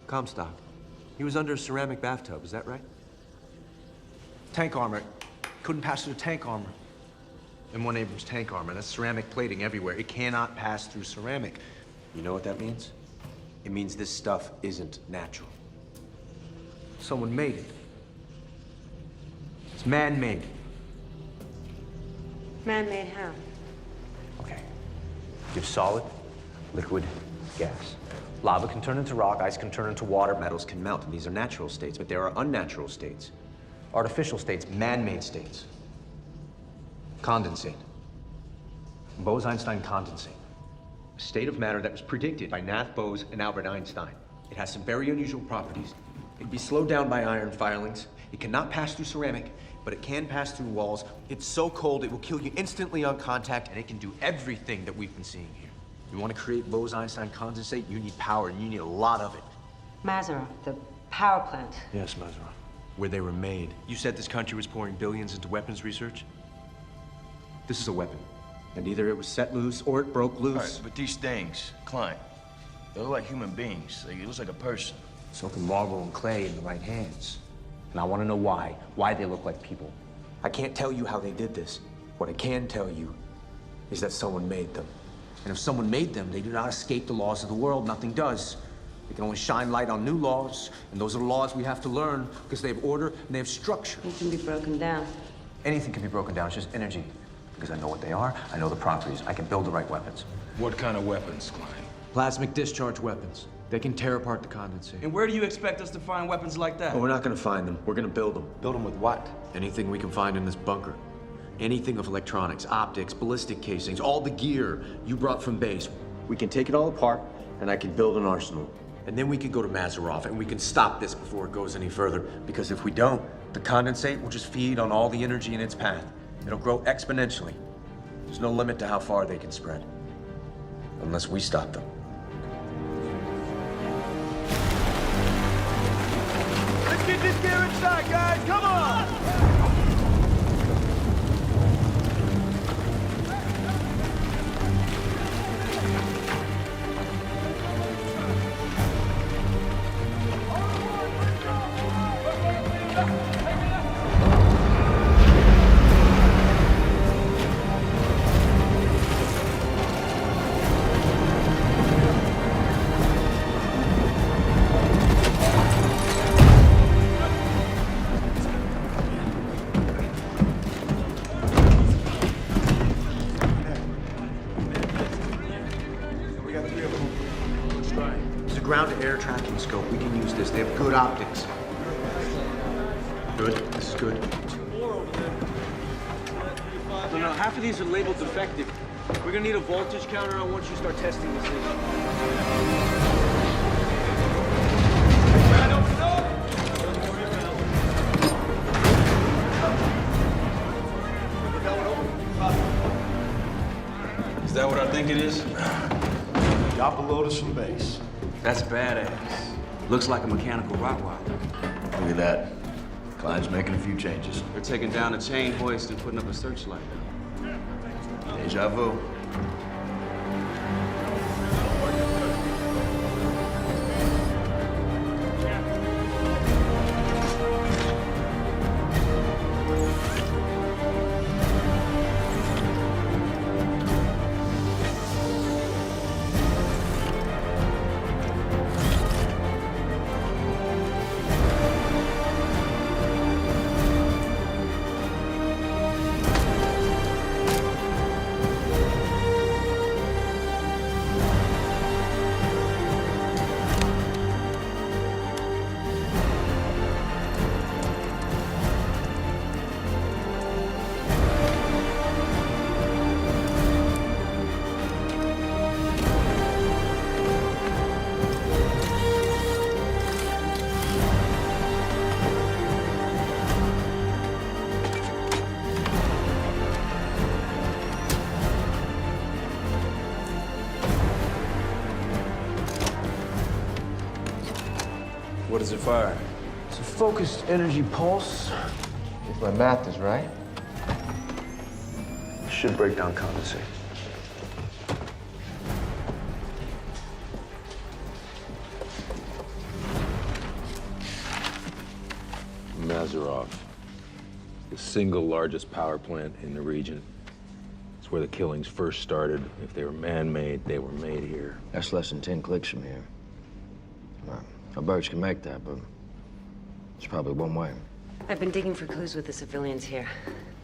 Comstock. He was under a ceramic bathtub, is that right? Tank armor. Couldn't pass through tank armor. M1 Abrams tank armor, that's ceramic plating everywhere. It cannot pass through ceramic. You know what that means? It means this stuff isn't natural. Someone made it. It's man-made. Man-made how? Okay. Give solid, liquid, gas. Lava can turn into rock, ice can turn into water, metals can melt, and these are natural states, but there are unnatural states. Artificial states, man-made states. Condensate. Bose-Einstein condensate. A state of matter that was predicted by Nath Bose and Albert Einstein. It has some very unusual properties. It can be slowed down by iron filings. It cannot pass through ceramic, but it can pass through walls. It's so cold it will kill you instantly on contact, and it can do everything that we've been seeing here. You want to create Bose-Einstein condensate, you need power, and you need a lot of it. Mazarov, the power plant. Yes, Mazarov. Where they were made. You said this country was pouring billions into weapons research? This is a weapon. And either it was set loose or it broke loose. All right, but these things, Klein, they look like human beings. It looks like a person. So can marble and clay in the right hands. And I want to know why. Why they look like people. I can't tell you how they did this. What I can tell you is that someone made them. And if someone made them, they do not escape the laws of the world. Nothing does. They can only shine light on new laws. And those are the laws we have to learn because they have order and they have structure. It can be broken down. Anything can be broken down. It's just energy. Because I know what they are, I know the properties. I can build the right weapons. What kind of weapons, Klein? Plasmic discharge weapons. They can tear apart the condensate. And where do you expect us to find weapons like that? Well, we're not gonna find them. We're gonna build them. Build them with what? Anything we can find in this bunker. Anything of electronics, optics, ballistic casings, all the gear you brought from base. We can take it all apart, and I can build an arsenal. And then we can go to Mazarov, and we can stop this before it goes any further. Because if we don't, the condensate will just feed on all the energy in its path. It'll grow exponentially. There's no limit to how far they can spread. Unless we stop them. Let's get this gear inside, guys! Come on! Let's try. It's a ground-to-air tracking scope. We can use this. They have good optics. Good. This is good. No, half of these are labeled defective. We're gonna need a voltage counter on once you start testing this thing. Is that what I think it is? Drop a load of some bass. That's badass. Looks like a mechanical Rottweiler. Look at that. Klein's making a few changes. They're taking down a chain hoist and putting up a searchlight. Deja vu. What does it fire? It's a focused energy pulse. If my math is right, it should break down condensate. Mazarov, the single largest power plant in the region. It's where the killings first started. If they were man-made, they were made here. That's less than 10 clicks from here. Our birds can make that, but it's probably one way. I've been digging for clues with the civilians here.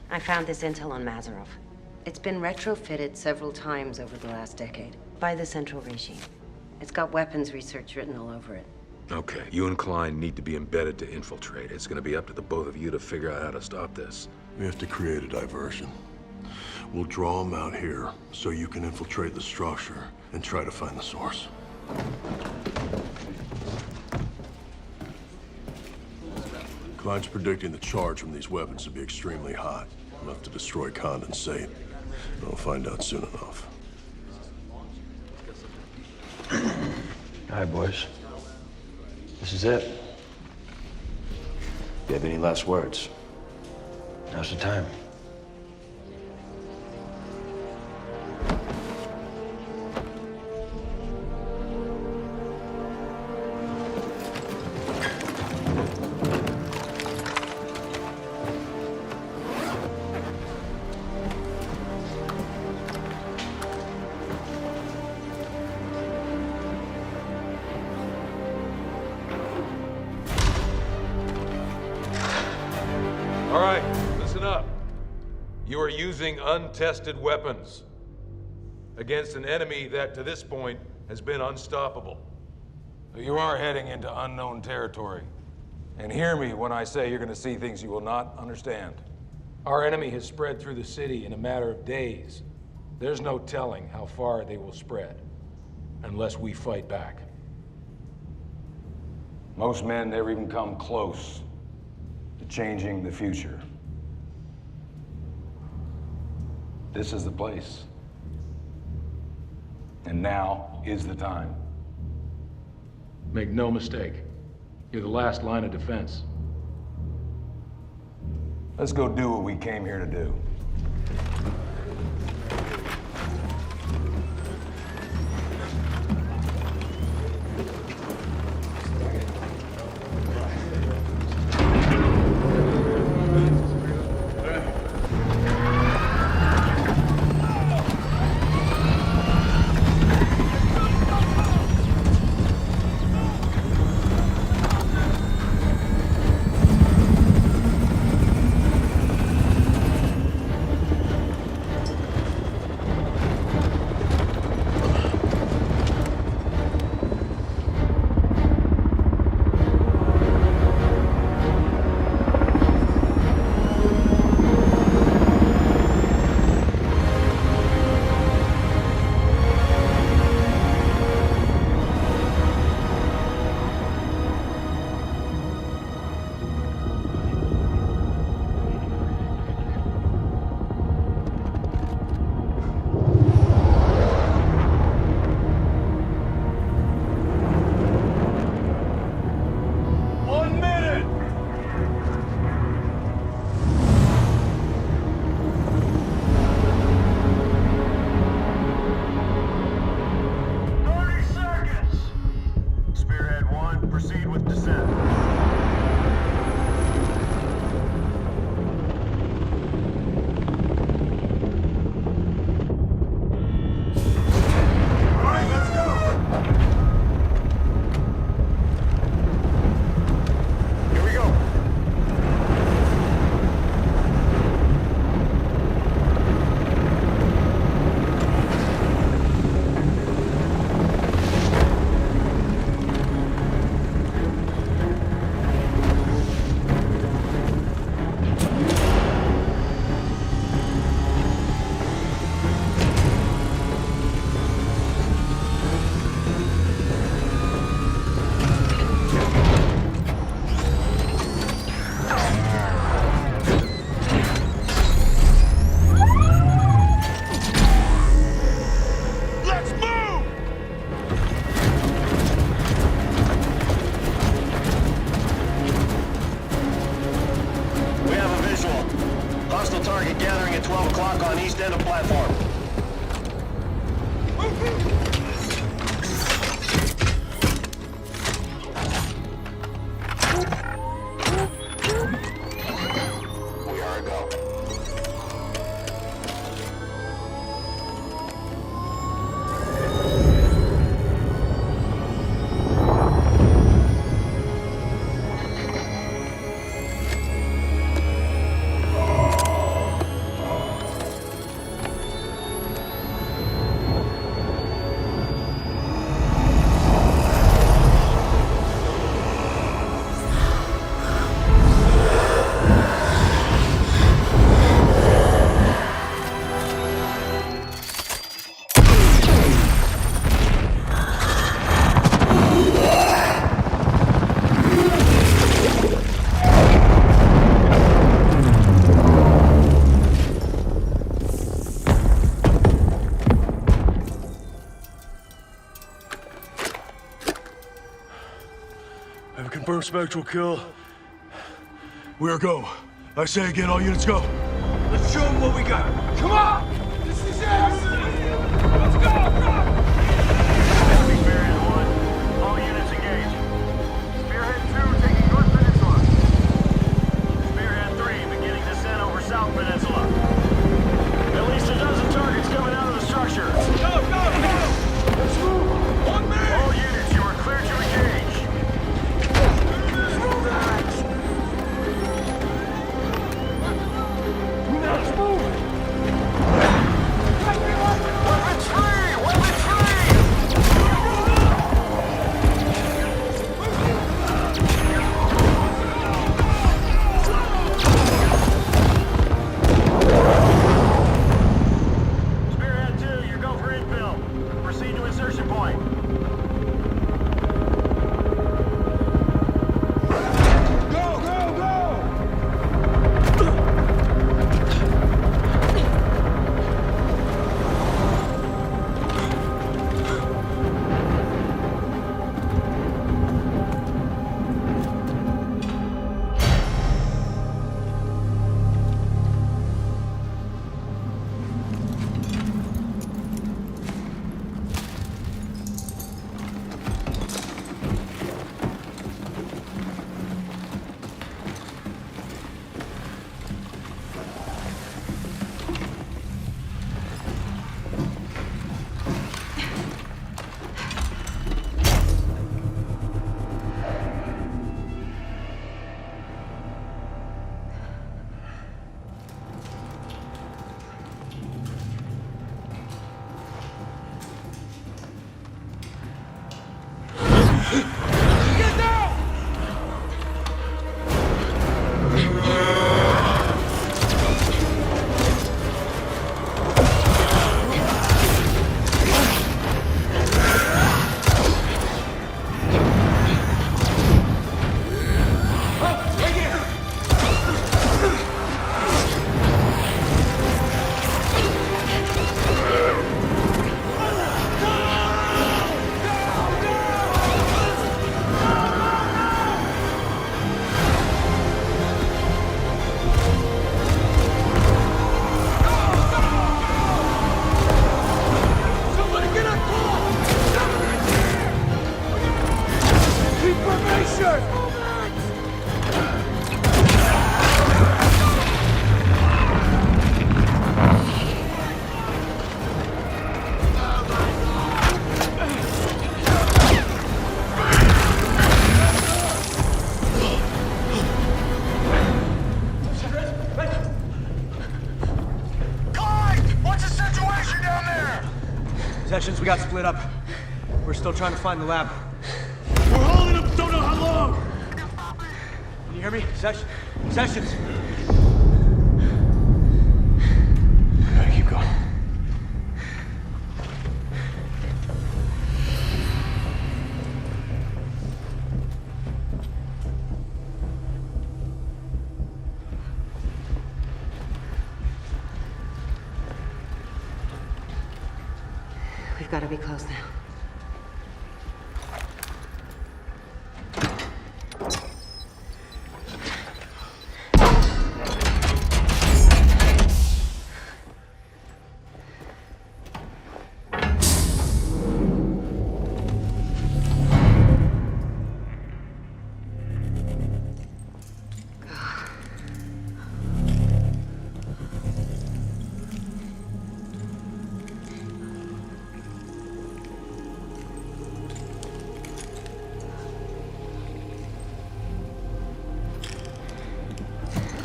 I found this intel on Mazarov. It's been retrofitted several times over the last decade by the Central Regime. It's got weapons research written all over it. Okay, you and Klein need to be embedded to infiltrate. It's gonna be up to the both of you to figure out how to stop this. We have to create a diversion. We'll draw them out here so you can infiltrate the structure and try to find the source. Klein's predicting the charge from these weapons to be extremely hot, enough to destroy condensate. We'll find out soon enough. All right, boys. This is it. If you have any last words, now's the time. All right, listen up. You are using untested weapons against an enemy that, to this point, has been unstoppable. You are heading into unknown territory. And hear me when I say you're going to see things you will not understand. Our enemy has spread through the city in a matter of days. There's no telling how far they will spread unless we fight back. Most men never even come close to changing the future. This is the place. And now is the time. Make no mistake, you're the last line of defense. Let's go do what we came here to do. center platform. We are a go. Have a confirmed spectral kill. We are go. I say again, all units go. Let's show them what we got. Come on! This is it! Let's go! Enemy Spearhead 1. All units engaged. Spearhead 2 taking North Peninsula. Spearhead 3 beginning descent over South Peninsula. At least a dozen targets coming out of the structure. Go, go, go! Let's move! On me! All units, you are cleared to engage. Let's move! Weapons free! Weapons free! Spearhead 2, you're go for infill. Proceed to insertion point. Go, go, go! Get down! Right here! Somebody get a call! Keep formation! Clyde! What's the situation down there? Sections, we got split up. We're still trying to find the lab. We're holding them, don't know how long. Can you hear me? Sections. We gotta keep going. We've got to be close now.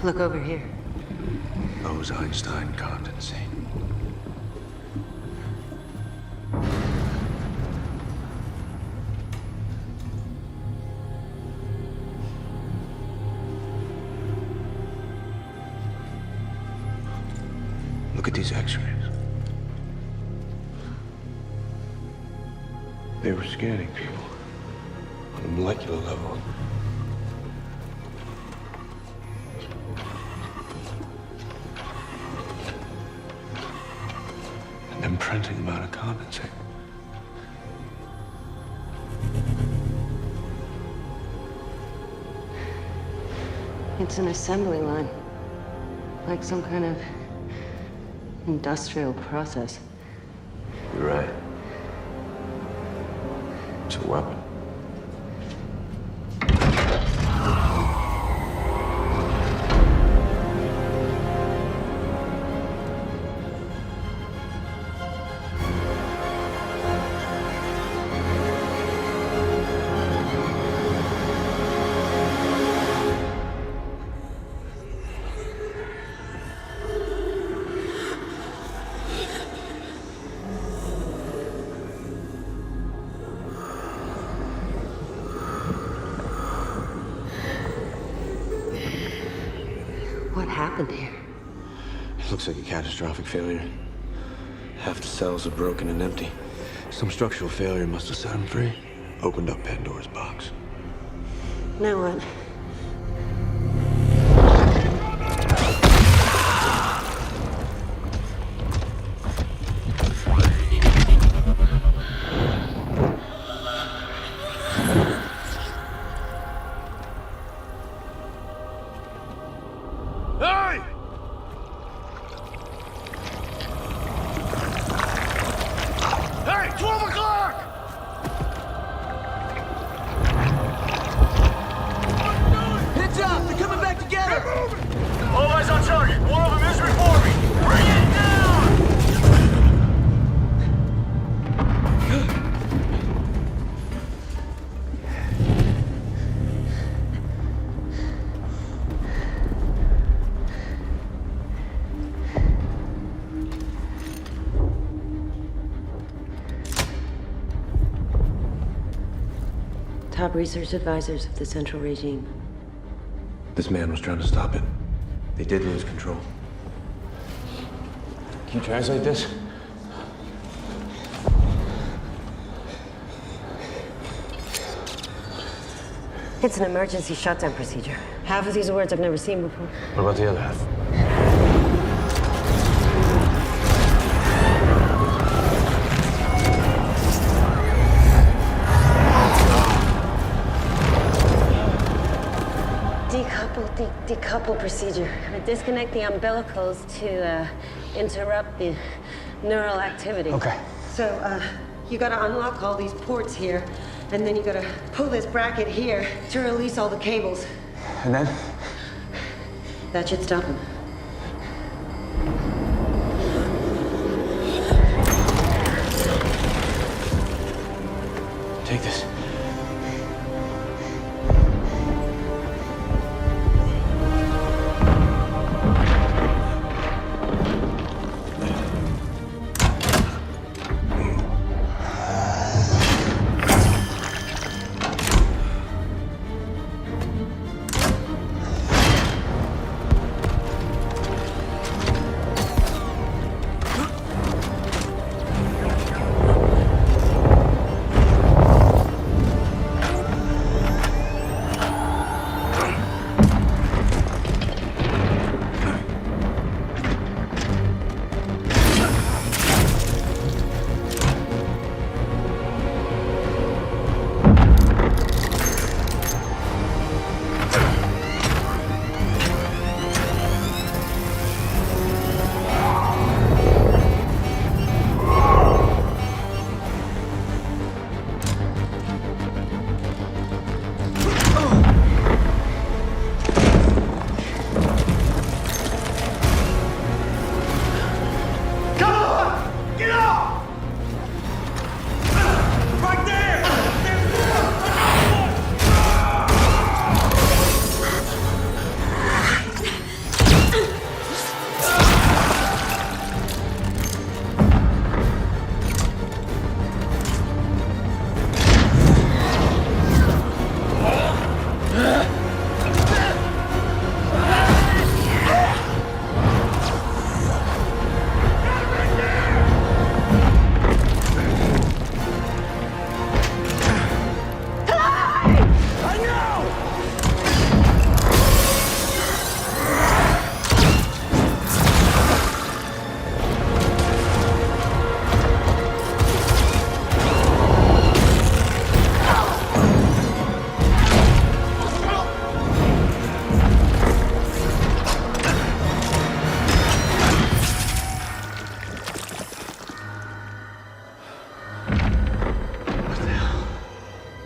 Look over here. Bose-Einstein condensate. Look at these x-rays. They were scanning people on a molecular level. And then printing them out of condensate. It's an assembly line. Like some kind of industrial process. You're right. It's a weapon. What happened here? It looks like a catastrophic failure. Half the cells are broken and empty. Some structural failure must have set them free. Opened up Pandora's box. Now what? Hey! Hey, 12 o'clock! Heads up! They're coming back together! All eyes on target. One of them is reforming. Bring it down! Top research advisors of the Central Regime. This man was trying to stop it. They did lose control. Can you translate this? It's an emergency shutdown procedure. Half of these words I've never seen before. What about the other half? Decouple procedure. I disconnect the umbilicals to interrupt the neural activity. Okay. So, you gotta unlock all these ports here, and then you gotta pull this bracket here to release all the cables. And then? That should stop him. Take this.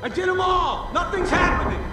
I did them all! Nothing's happening!